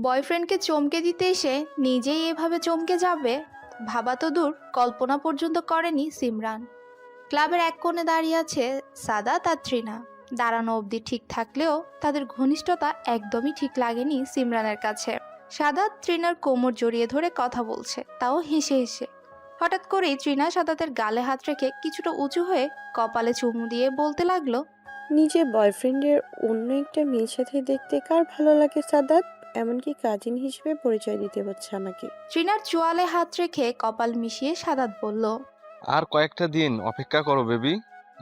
বয়ফ্রেন্ডকে চমকে দিতে এসে নিজেই এভাবে চমকে যাবে ভাবা তো দূর, কল্পনা পর্যন্ত করেনি সিমরান। ক্লাবের এক কোণে দাঁড়িয়ে আছে সাদাত আর তৃণা। দাঁড়ানো অবধি ঠিক থাকলেও তাদের ঘনিষ্ঠতা একদমই ঠিক লাগেনি সিমরানের কাছে। সাদাত তৃণার কোমর জড়িয়ে ধরে কথা বলছে, তাও হেসে হেসে। হঠাৎ করেই তৃণা সাদাতের গালে হাত রেখে কিছুটা উঁচু হয়ে কপালে চুমু দিয়ে বলতে লাগলো, নিজের বয়ফ্রেন্ডের অন্য একটা মেয়ের সাথে দেখতে কার ভালো লাগে সাদাত? এমনকি কাজিন হিসেবে পরিচয় দিতে হচ্ছে আমাকে। তৃণার চোয়ালে হাত রেখে কপাল মিশিয়ে সাদাত বলল, আর কয়েকটা দিন অপেক্ষা করো বেবি।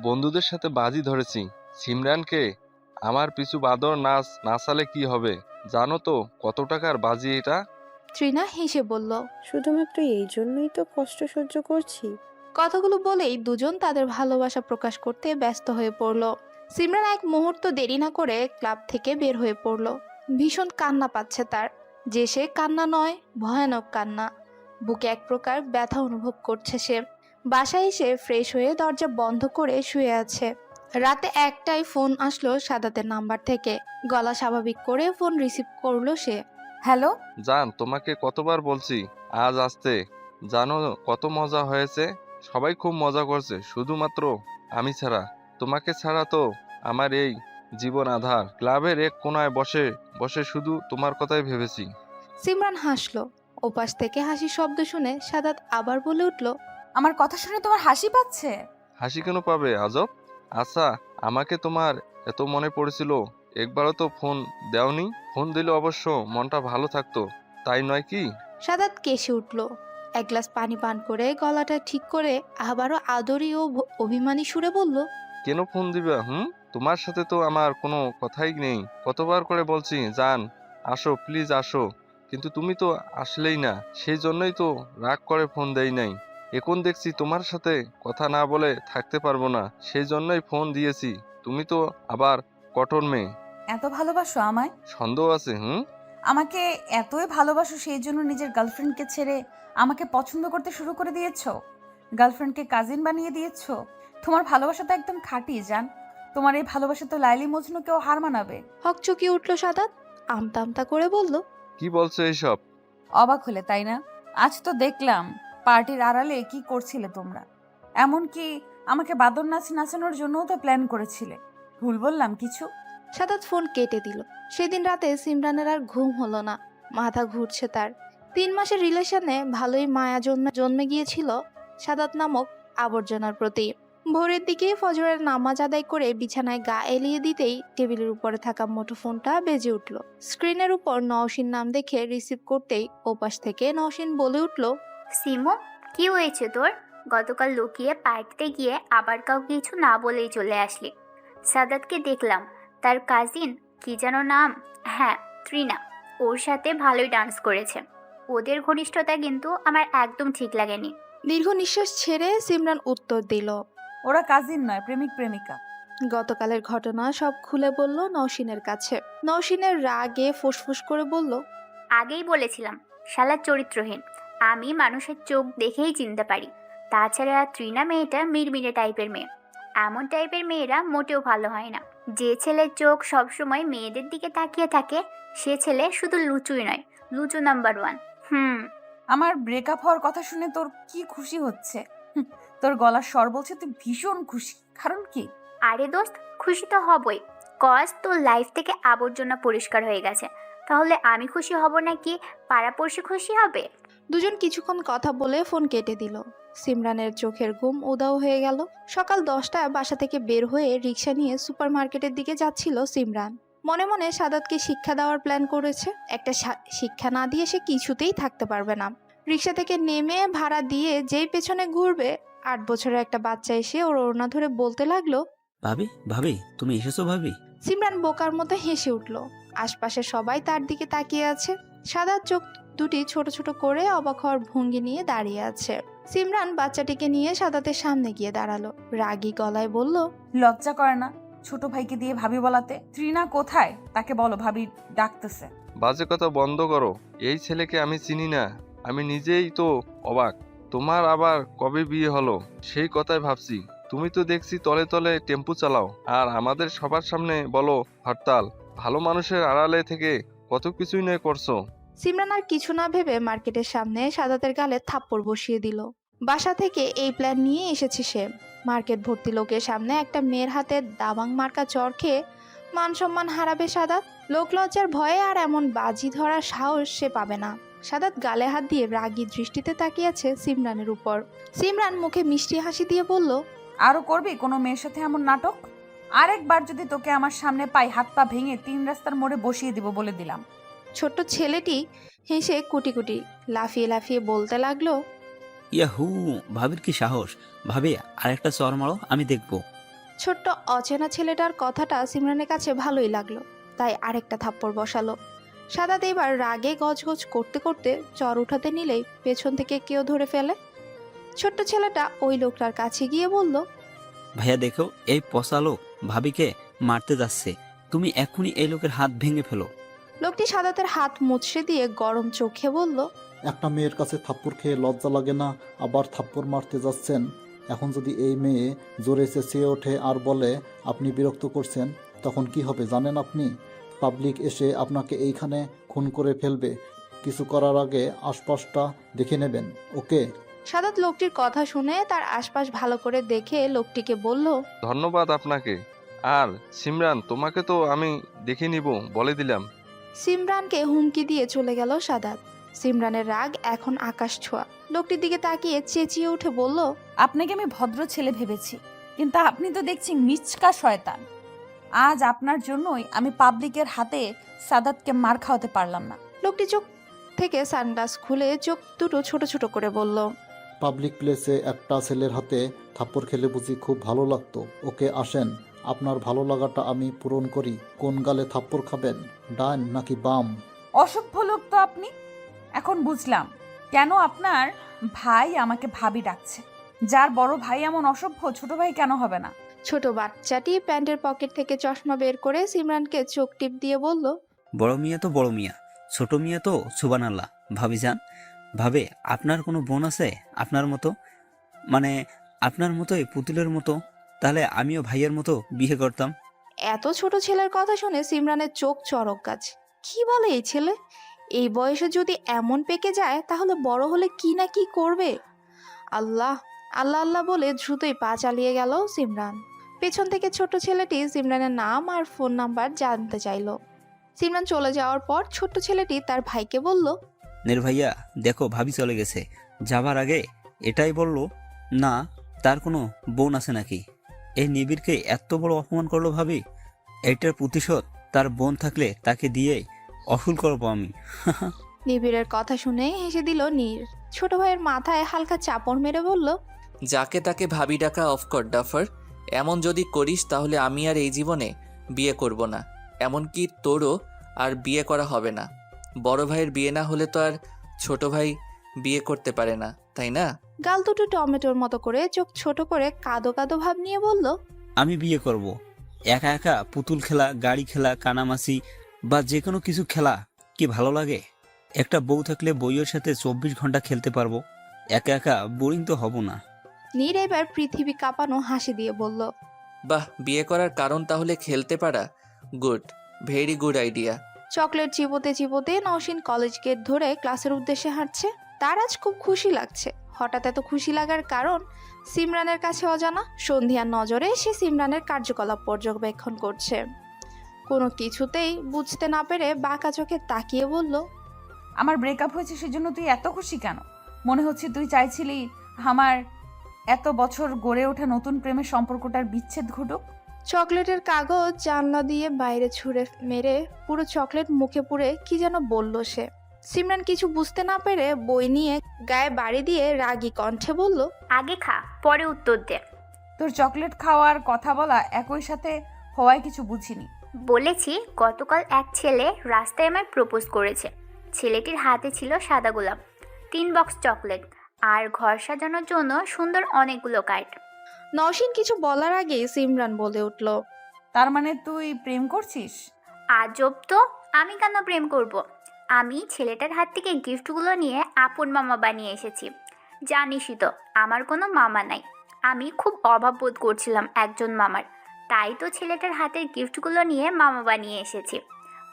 বন্ধুদের সাথে বাজি ধরেছি। সিমরানকে আমার পিছু বাদর নাচ নাচালে কি হবে? জানো তো কত টাকার বাজি এটা? তৃণা হেসে বলল। শুধুমাত্র এই জন্যই তো কষ্ট সহ্য করছি। কথাগুলো বলেই দুজন তাদের ভালোবাসা প্রকাশ করতে ব্যস্ত হয়ে পড়ল। সিমরান এক মুহূর্ত দেরি না করে ক্লাব থেকে বের হয়ে পড়ল। ভীষণ কান্না পাচ্ছে তার, যে সে কান্না নয়, ভয়ানক কান্না। বুকে এক প্রকার ব্যথা অনুভব করছে সে। বাসায় এসে ফ্রেশ হয়ে দরজা বন্ধ করে শুয়ে আছে। রাতে একটাই ফোন আসলো সাদাতের নাম্বার থেকে। গলা স্বাভাবিক করে ফোন রিসিভ করলো সে। হ্যালো। জান, তোমাকে কতবার বলছি আজ আসতে। জানো কত মজা হয়েছে? সবাই খুব মজা করছে, শুধুমাত্র আমি ছাড়া। তোমাকে ছাড়া তো আমার এই জীবন আধার। ক্লাবের এক কোনায় বসে বসে শুধু তোমার কথাই ভেবেছি। সিমরান হাসলো। ওপাশ থেকে হাসির শব্দ শুনে সাদাত আবার বলে উঠল, আমার কথা শুনে তোমার হাসি পাচ্ছে? হাসি কেন পাবে আজব? আচ্ছা, আমাকে তোমার এত মনে পড়েছিল, একবারও তো ফোন দেওনি। ফোন দিলে অবশ্য মনটা ভালো থাকতো, তাই নয় কি? সাদাত কেসে উঠল। এক গ্লাস পানি পান করে গলাটা ঠিক করে আবারও আদরি ও অভিমানী সুরে বলল, কেন ফোন দিবা? তোমার সাথে তো আমার কোনো কথাই নেই। কতবার করে বলছি জান, আসো প্লিজ আসো, কিন্তু তুমি তো আসলেই না। সেই জন্যই তো রাগ করে ফোন দেই নাই। এখন দেখছি তোমার সাথে কথা না বলে থাকতে পারবো না, সেই জন্যই ফোন দিয়েছি। তুমি তো আবার কঠোর মেয়ে। এত ভালোবাসো আমায়? সন্দেহ আছে? আমাকে এতই ভালোবাসো সেই জন্য নিজের গার্লফ্রেন্ডকে ছেড়ে আমাকে পছন্দ করতে শুরু করে দিয়েছো? গার্লফ্রেন্ডকে কাজিন বানিয়ে দিয়েছো? তোমার ভালোবাসা তো একদম খাঁটি জান। তোমার এই ভালোবাসা তো লাইলি মজনুকেও হার মানাবে। হকচকিয়ে উঠল সাদাত। আমতা আমতা করে বলল, কি বলছো এইসব? অবাক হলে তাই না? আজ তো দেখলাম পার্টির আড়ালে কি করছিলে তোমরা। এমনকি আমাকে বাদর নাচ নাচানোর জন্যও তো প্ল্যান করেছিলে। ভুল বললাম কিছু? সাদাত ফোন কেটে দিল। সেদিন রাতে সিমরানের আর ঘুম হলো না। মাথা ঘুরছে তার। 3 মাসের রিলেশনে ভালোই মায়া জন্মে গিয়েছিল সাদাত নামক আবর্জনার প্রতি। ভোরের দিকে ফজরের নামাজ আদায় করে বিছানায় গা এলিয়ে দিতেই টেবিলের উপরে থাকা মুঠোফোনটা বেজে উঠল। স্ক্রিনের উপর নওশিন নাম দেখে রিসিভ করতেই ওপাশ থেকে নওশিন বলে উঠল, সিমো, কি হয়েছে তোর? গতকাল লুকিয়ে পার্টিতে গিয়ে আবার কাউকে কিছু না বলেই চলে আসলি। সাদাতকে দেখলাম, তার কাজিন কি যেন নাম, হ্যাঁ তৃণা, ওর সাথে ভালোই ডান্স করেছে। ওদের ঘনিষ্ঠতা কিন্তু আমার একদম ঠিক লাগেনি। দীর্ঘ নিঃশ্বাস ছেড়ে সিমরান উত্তর দিল, ওরা কাজিন নয়, প্রেমিক প্রেমিকা। গতকালের ঘটনা সব খুলে বলল নওশিনের কাছে। নওশিনের রাগে ফুসফুস করে বলল, আগেই বলেছিলাম শালা চরিত্রহীন। আমি মানুষের চোখ দেখেই চিনতে পারি। তাছাড়া তৃণা মেয়েটা মিরমিরে টাইপের মেয়ে। এমন টাইপের মেয়েরা মোটেও ভালো হয় না। যে ছেলের চোখ সবসময় মেয়েদের দিকে তাকিয়ে থাকে, সে ছেলে শুধু লুচুই নয়, লুচু নাম্বার 1। আমার ব্রেকআপ হওয়ার কথা শুনে তোর কি খুশি হচ্ছে? তোর গলার স্বর বলছে তুই ভীষণ খুশি। কারণ কি? আরে দোস্ত, খুশি তো হবই। কজ তোর লাইফ থেকে আবর্জনা পরিষ্কার হয়ে গেছে। তাহলে আমি খুশি হব নাকি পাড়াপড়শি খুশি হবে? দুজন কিছুক্ষণ কথা বলে ফোন কেটে দিল। সিমরানের চোখের ঘুম উধাও হয়ে গেল। সকাল 10টায় বাসা থেকে বের হয়ে রিক্সা নিয়ে সুপার মার্কেটের দিকে যাচ্ছিল সিমরান। মনে মনে সাদাতকে শিক্ষা দেওয়ার প্ল্যান করেছে। একটা শিক্ষা না দিয়ে সে কিছুতেই থাকতে পারবে না। রিক্সা থেকে নেমে ভাড়া দিয়ে যেই পেছনে ঘুরবে, 8 বছরের একটা বাচ্চা এসে ওর ওড়না ধরে বলতে লাগলো, ভাবি ভাবি তুমি এসেছো ভাবি। সিমরান বোকার মতো হেসে উঠল। আশপাশে সবাই তার দিকে তাকিয়ে আছে। সাদা চোখ দুটি ছোট ছোট করে অবাক হওয়ার ভঙ্গি নিয়ে দাঁড়িয়ে আছে। সিমরান বাচ্চাটিকে নিয়ে সাদাতের সামনে গিয়ে দাঁড়ালো। রাগী গলায় বলল, লজ্জা করে না ছোট ভাইকে দিয়ে ভাবি বলাতে? তৃণা কোথায়? তাকে বলো ভাবি ডাকতেছে। বাজে কথা বন্ধ করো। এই ছেলেকে আমি চিনি না। আমি নিজেই তো অবাক। তোমার আবার কবে বিয়ে হলো সেই কথাই ভাবছি। তুমি তো দেখছি তলে তলে টেম্পু চালাও, আর আমাদের সবার সামনে বলো হরতাল। ভালো মানুষের আড়ালে থেকে কত কিছুই নয় করছো। সিমরান আর কিছু না ভেবে মার্কেটের সামনে সাদাতের গালে থাপ্পড় বসিয়ে দিল। বাসা থেকে এই প্ল্যান নিয়ে এসেছে সে। মার্কেট ভর্তি লোকের সামনে একটা মেয়ের হাতে দাবাং মার্কা চর খেয়ে মান সম্মান হারাবে সাদাত। লোক লজ্জার ভয়ে আর এমন বাজি ধরার সাহস সে পাবে না। সাদাত গালে হাত দিয়ে রাগী দৃষ্টিতে তাকিয়ে আছে সিমরানের উপর। সিমরান মুখে মিষ্টি হাসি দিয়ে বলল, আরও করবি কোনো মেয়ের সাথে এমন নাটক? আরেকবার যদি তোকে আমার সামনে পাই, হাত পা ভেঙে 3 রাস্তার মোড়ে বসিয়ে দিব বলে দিলাম। ছোট্ট ছেলেটি হেসে কুটি কুটি লাফিয়ে লাফিয়ে বলতে লাগলো, ইয়াহু, ভাবির কি সাহস! ভাবি, আরেকটা চর মারো, আমি দেখবো। ছোট্ট অচেনা ছেলেটার কথাটা সিমরানের কাছে ভালোই লাগলো, তাই আরেকটা থাপ্পড় বসালো। সাদাত এবার রাগে গজগজ করতে করতে চর উঠাতে নিলেই পেছন থেকে কেউ ধরে ফেলে। ছোট্ট ছেলেটা ওই লোকটার কাছে গিয়ে বলল, ভাইয়া দেখো, এই পচা লোক ভাবিকে মারতে যাচ্ছে। তুমি এক্ষুনি এই লোকের হাত ভেঙে ফেলো। লোকটি সাদাতের হাত মুচড়ে দিয়ে গরম চোখে বলল, একটা মেয়ের কাছে থাপ্পড় খেয়ে লজ্জা লাগে না? আবার থাপ্পড় মারতে যাচ্ছেন। এখন যদি এই মেয়ে জোরে চেঁচিয়ে ওঠে আর বলে আপনি বিরক্ত করছেন, তখন কি হবে জানেন আপনি? পাবলিক এসে আপনাকে এইখানে খুন করে ফেলবে। কিছু করার আগে আশপাশটা দেখে নেবেন, ওকে? সাদাত লোকটির কথা শুনে তার আশপাশ ভালো করে দেখে লোকটিকে বলল, ধন্যবাদ আপনাকে। আর সিমরান, তোমাকে তো আমি দেখে নিব বলে দিলাম। সিমরানকে হুমকি দিয়ে চলে গেল সাদাত। সিমরানের রাগ এখন আকাশ ছোঁয়া। লোকটির দিকে তাকিয়ে চেঁচিয়ে উঠে বলল, আপনাকে আমি ভদ্র ছেলে ভেবেছি, কিন্তু আপনি তো দেখছি মিচকা শয়তান। আজ আপনার জন্যই আমি পাবলিকের হাতে সাদাতকে মার খাওয়াতে পারলাম না। লোকটি চোখ থেকে সানগ্লাস খুলে চোখ দুটো ছোট ছোট করে বলল, পাবলিক প্লেসে একটা ছেলের হাতে থাপ্পড় খেলে বুঝি খুব ভালো লাগতো? ওকে, আসেন, আপনার ভালো লাগাটা আমি পূরণ করি। কোন গালে থাপ্পড় খাবেন, ডান নাকি বাম? অসভ্য লোক তো আপনি। এখন বুঝলাম কেন আপনার ভাই আমাকে ভাবি ডাকছে। যার বড় ভাই এমন অসভ্য, ছোট ভাই কেন হবে না? ছোট বাচ্চাটি প্যান্টের পকেট থেকে চশমা বের করে সিমরানকে চোখ টিপ দিয়ে বলল, বড় মিয়া তো বড় মিয়া, ছোট মিয়া তো সুবহানাল্লাহ। ভাবি যান, ভাবে আপনার কোনো বোন আছে আপনার মতো? মানে আপনার মতোই পুতুলের মতো? তাহলে আমিও ভাইয়ের মতো বিয়ে করতাম। এত ছোট ছেলের কথা শুনে সিমরানের চোখ চড়ক গাছ। কি বলে এই ছেলে? এই বয়সে যদি এমন পেকে যায় তাহলে বড় হলে কি না কি করবে। আল্লাহ আল্লাহ আল্লাহ বলে দ্রুতই পা চালিয়ে গেল সিমরান। পেছন থেকে ছোট ছেলেটি সিমরানের নাম আর ফোন নাম্বার জানতে চাইল। সিমরান চলে যাওয়ার পর ছোট্ট ছেলেটি তার ভাইকে বলল, নের ভাইয়া দেখো, ভাবি চলে গেছে। যাবার আগে এটাই বলল না তার কোনো বোন আছে নাকি। এই নিবিড়কে এত বড় অপমান করলো ভাবি। এটার প্রতিশোধ তার বোন থাকলে তাকে দিয়েই অসুল করবো আমি। নিবিড়ের কথা শুনে হেসে দিল নীর। ছোট ভাইয়ের মাথায় হালকা চাপড় মেরে বলল, যাকে তাকে ভাবি ডাকা অফ কর ডাফার। এমন যদি করিস তাহলে আমি আর এই জীবনে বিয়ে করব না। এমনকি তোরও আর বিয়ে করা হবে না। বড় ভাইয়ের বিয়ে না হলে তো আর ছোট ভাই বিয়ে করতে পারে না, তাই না? গাল দুটো টমেটোর মতো করে চোখ ছোট করে কাদো কাদো ভাব নিয়ে বলল, আমি বিয়ে করব। একা একা পুতুল খেলা, গাড়ি খেলা, কানামাছি বা যে কোনো কিছু খেলা কি ভালো লাগে? একটা বউ থাকলে বউয়ের সাথে 24 ঘন্টা খেলতে পারবো। একা একা বোরিং তো হব না। নীর এবার পৃথিবী কাঁপানো হাসি দিয়ে বলল, বাহ, বিয়ে করার কারণ তাহলে খেলতে পারা। Good, very good idea. Chocolate চিবোতে চিবোতে নওশিন কলেজ গেট ধরে ক্লাসের উদ্দেশ্যে হাঁটছে। তার আজ খুব খুশি লাগছে। হঠাৎ এত খুশি লাগার কারণ সিমরানের কাছে অজানা। সন্ধিয়ার নজরে সে সিমরানের কার্যকলাপ পর্যবেক্ষণ করছে। কোনো কিছুতেই বুঝতে না পেরে বাঁকা চোখে তাকিয়ে বলল, আমার ব্রেকআপ হয়েছে সেজন্য তুই এত খুশি কেন? মনে হচ্ছে তুই চাইছিলি আমার এত বছর গড়ে ওঠা নতুন প্রেমের সম্পর্কটার বিচ্ছেদ ঘটুক। চকলেটের কাগজ জানলা দিয়ে বাইরে ছুঁড়ে মেরে পুরো চকলেট মুখে পুরে কি যেন বলল সে। সিমরান কিছু বুঝতে না পেরে বই নিয়ে গায়ে বাড়ি দিয়ে রাগী কণ্ঠে বলল, আগে খা, পরে উত্তর দে। তোর চকলেট খাওয়ার কথা বলা একই সাথে হওয়ায় কিছু বুঝিনি। বলেছি গতকাল এক ছেলে রাস্তায় আমায় প্রপোজ করেছে। ছেলেটির হাতে ছিল সাদা গোলাপ, 3 বক্স চকলেট আর ঘর সাজানোর জন্য সুন্দর অনেকগুলো কার্ড। নওশিন কিছু বলার আগেই সিমরান বলে উঠল, তার মানে তুই প্রেম করছিস? আজব তো, আমি কেন প্রেম করব? আমি ছেলেটার হাত থেকে গিফটগুলো নিয়ে আপন মামা বানিয়ে এসেছি। জানিসই তো আমার কোনো মামা নাই। আমি খুব অভাব বোধ করছিলাম একজন মামার, তাই তো ছেলেটার হাতের গিফটগুলো নিয়ে মামা বানিয়ে এসেছি।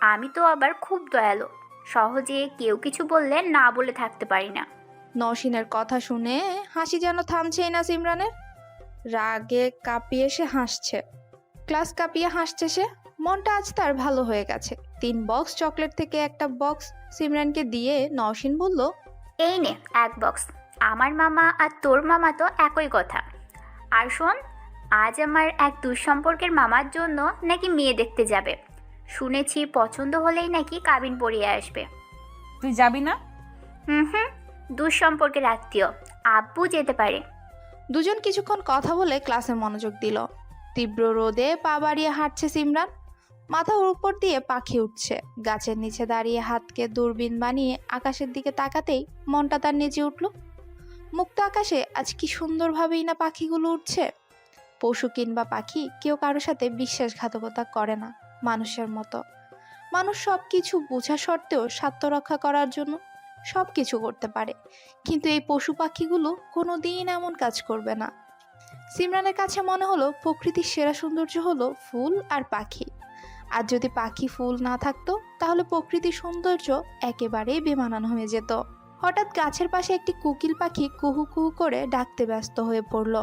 আমি তো আবার খুব দয়ালু, সহজে কেউ কিছু বললে না বলে থাকতে পারি না। নওশিনের কথা শুনে হাসি যেন থামছেই না সিমরানের। রাগে কাঁপিয়ে সে হাসছে, ক্লাস কাঁপিয়ে হাসছে সে। মনটা আজ তার ভালো হয়ে গেছে। 3 বক্স চকলেট থেকে একটা বক্স সিমরানকে দিয়ে নওশিন বলল, এই নে 1 বক্স। আমার মামা আর তোর মামা তো একই কথা। আর শোন, আজ আমার এক দুঃসম্পর্কের মামার জন্য নাকি মেয়ে দেখতে যাবে। শুনেছি পছন্দ হলেই নাকি কাবিন পড়িয়ে আসবে। তুই যাবি না? হুম, দুঃসম্পর্কের আত্মীয়, আব্বু যেতে পারে। দুজন কিছুক্ষণ কথা বলে ক্লাসে মনোযোগ দিল। তীব্র রোদে পা বাড়িয়ে হাঁটছে সিমরান। মাথার উপর দিয়ে পাখি উঠছে। গাছের নিচে দাঁড়িয়ে হাতকে দূরবীন বানিয়ে আকাশের দিকে তাকাতেই মনটা তার নিচে উঠল। মুক্ত আকাশে আজ কি সুন্দরভাবেই না পাখিগুলো উঠছে। পশু কিংবা পাখি কেউ কারোর সাথে বিশ্বাসঘাতকতা করে না মানুষের মতো। মানুষ সব কিছু বোঝা সত্ত্বেও স্বার্থ রক্ষা করার জন্য সব কিছু করতে পারে, কিন্তু এই পশু পাখিগুলো কোনো দিন এমন কাজ করবে না। সিমরানের কাছে মনে হলো প্রকৃতির সেরা সৌন্দর্য হলো ফুল আর পাখি। আর যদি পাখি ফুল না থাকতো তাহলে প্রকৃতির সৌন্দর্য একেবারেই বেমানান হয়ে যেত। হঠাৎ গাছের পাশে একটি কোকিল পাখি কুহু কুহু করে ডাকতে ব্যস্ত হয়ে পড়ল।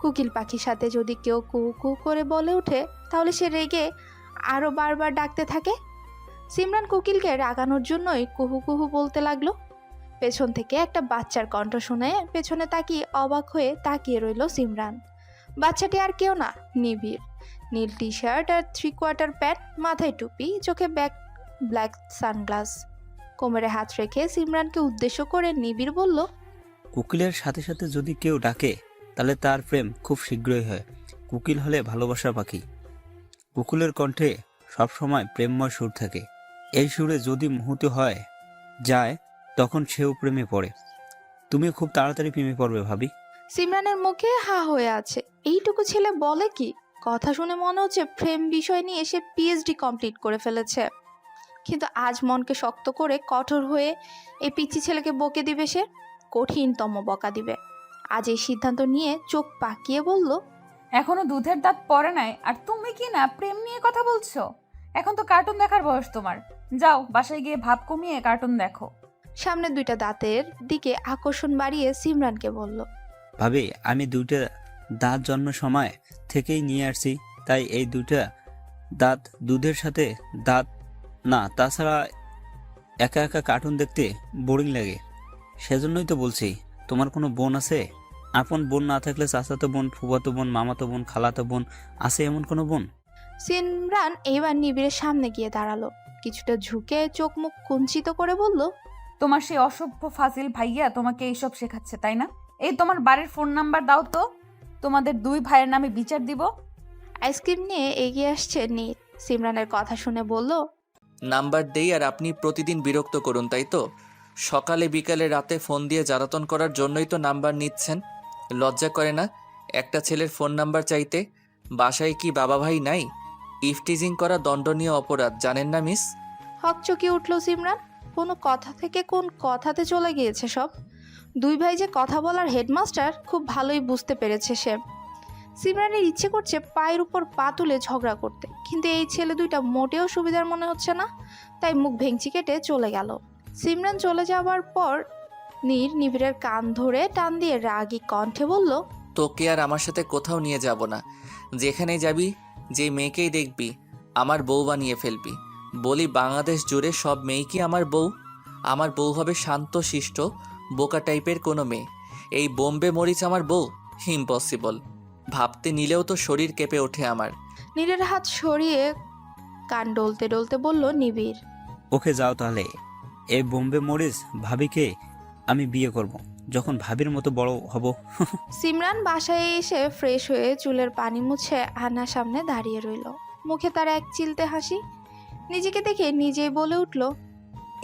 কোকিল পাখির সাথে যদি কেউ কুহু কুহু করে বলে ওঠে তাহলে সে রেগে আরও বারবার ডাকতে থাকে। সিমরান কোকিলকে রাগানোর জন্যই কুহু কুহু বলতে লাগলো। পেছন থেকে একটা বাচ্চার কণ্ঠ শুনে পেছনে তাকিয়ে অবাক হয়ে তাকিয়ে রইল সিমরান। বাচ্চাটি আর কেউ না, নিবিড়। নীল টি শার্ট আর 3/4 প্যান্ট, মাথায় টুপি, চোখে ব্ল্যাক সানগ্লাস। কোমরে হাত রেখে সিমরানকে উদ্দেশ্য করে নিবিড় বলল, কোকিলের সাথে সাথে যদি কেউ ডাকে তাহলে তার প্রেম খুব শীঘ্রই হয়। কোকিল হলে ভালোবাসার পাখি। কোকিলের কণ্ঠে সবসময় প্রেমময় সুর থাকে। এই সুরে যদি মুহূর্ত হয় যায় তখন সেও প্রেমে পড়ে। তুমি খুব তাড়াতাড়ি প্রেমে পড়বে ভাবি। সিমরানের মুখে হা হয়ে আছে। এইটুকু ছেলে বলে কি? কথা শুনে মনে হচ্ছে প্রেম বিষয় নিয়ে সে পিএইচডি কমপ্লিট করে ফেলেছে। কিন্তু আজ মনকে শক্ত করে কঠোর হয়ে এই পিচ্চি ছেলেকে বকে দিবে সে, কঠিনতম বকা দিবে। আজ এই সিদ্ধান্ত নিয়ে চোখ পাকিয়ে বলল, এখনো দুধের দাঁত পড়ে নাই আর তুমি কি না প্রেম নিয়ে কথা বলছো? এখন তো কার্টুন দেখার বয়স তোমার। যাও বাসায় গিয়ে ভাব কমিয়ে কার্টুন দেখো। সামনে 2টা দাঁতের দিকে আকর্ষণ বাড়িয়ে সিমরানকে বলল, ভাবি আমি 2টা দাঁত জন্ম সময় থেকেই নিয়ে আসছি, তাই এই 2টা দাঁত দুধের সাথে দাঁত না, তাছাড়া একা একা কার্টুন দেখতে বোরিং লাগে। সেজন্যই তো বলছি, তোমার কোনো বোন আছে? আপন বোন না থাকলে চাচাতো বোন, ফুফাতো বোন, মামাতো বোন, খালাতো বোন আছে এমন কোনো বোন? সিমরান এবার নিবিড়ের সামনে গিয়ে দাঁড়ালো। কিছুটা ঝুঁকে চোখ মুখ কুঞ্চিত করে বলল, তোমার সেই অসভ্য ফাজিল ভাইয়া তোমাকে এইসব শেখাচ্ছে তাই না? এই তোমার বাড়ির ফোন নাম্বার দাও তো, তোমাদের 2 ভাইয়ের নামে বিচার দিব। আইসক্রিম নিয়ে এগিয়ে আসছে নীল। সিমরানের কথা শুনে বলল, নাম্বার দেই আর আপনি প্রতিদিন বিরক্ত করুন, তাই তো? সকালে বিকালে রাতে ফোন দিয়ে জ্বালাতন করার জন্যই তো নাম্বার নিচ্ছেন। লজ্জা করে না একটা ছেলের ফোন নাম্বার চাইতে? বাসায় কি বাবা ভাই নাই? ইফটিজিং করা দণ্ডনীয় অপরাধ, জানেন না মিস? হকচকিয়ে উঠল সিমরান। কোনো কথা থেকে কোন কথাতে চলে গিয়েছে সব। 2 ভাই যে কথা বলার হেডমাস্টার খুব ভালোই বুঝতে পেরেছে সে। সিমরানের ইচ্ছে করছে পায়ের উপর পা তুলে ঝগড়া করতে, কিন্তু এই ছেলে 2টা মোটেও সুবিধার মনে হচ্ছে না, তাই মুখ ভেঙচি কেটে চলে গেল। সিমরান চলে যাওয়ার পর নিবিড়ের কান ধরে টান দিয়ে রাগী কণ্ঠে বলল, তোকে আর আমার সাথে কোথাও নিয়ে যাব না। যেখানে যাবি যে মেয়েকেই দেখবি আমার বউ বানিয়ে ফেলবি। বলি বাংলাদেশ জুড়ে সব মেয়ে কি আমার বউ? আমার বউ হবে শান্ত শিষ্ট বোকা টাইপের কোনো মেয়ে। এই বোম্বে মরিচ আমার বউ? ইম্পসিবল। ভাবতে নিলেও তো শরীর কেঁপে ওঠে আমার। নীলের হাত সরিয়ে কান ডলতে ডলতে বলল নিবিড়, ওকে যাও তাহলে। এই বোম্বে মরিচ ভাবিকে আমি বিয়ে করব যখন ভাবির মতো বড় হব। সিমরান বাসায় এসে ফ্রেশ হয়ে চুলের পানি মুছে আয়নার সামনে দাঁড়িয়ে রইল। মুখে তার এক চিলতে হাসি। নিজেকে দেখে নিজেই বলে উঠল,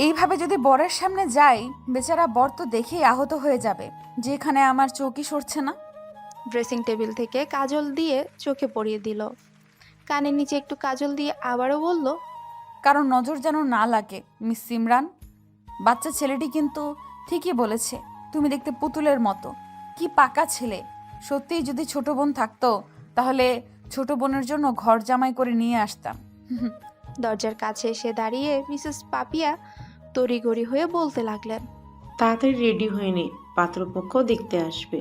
এইভাবে যদি বরের সামনে যাই, বেচারা বর তো দেখেই আহত হয়ে যাবে, যেখানে আমার চোখই সরছে না। ড্রেসিং টেবিল থেকে কাজল দিয়ে চোখে পরিয়ে দিল। কানের নিচে একটু কাজল দিয়ে আবারও বলল, কারণ নজর যেন না লাগে মিস সিমরান। বাচ্চা ছেলেটি কিন্তু ঠিকই বলেছে, তুমি দেখতে পুতুলের মতো। কি পাকা ছেলে। সত্যিই যদি ছোট বোন থাকতো তাহলে ছোট বোনের জন্য ঘর জামাই করে নিয়ে আসতাম। দরজার কাছে এসে দাঁড়িয়ে মিসেস পাপিয়া তড়িঘড়ি হয়ে বলতে লাগলেন, তাড়াতাড়ি রেডি হয়ে নে, পাত্রপক্ষ দেখতে আসবে।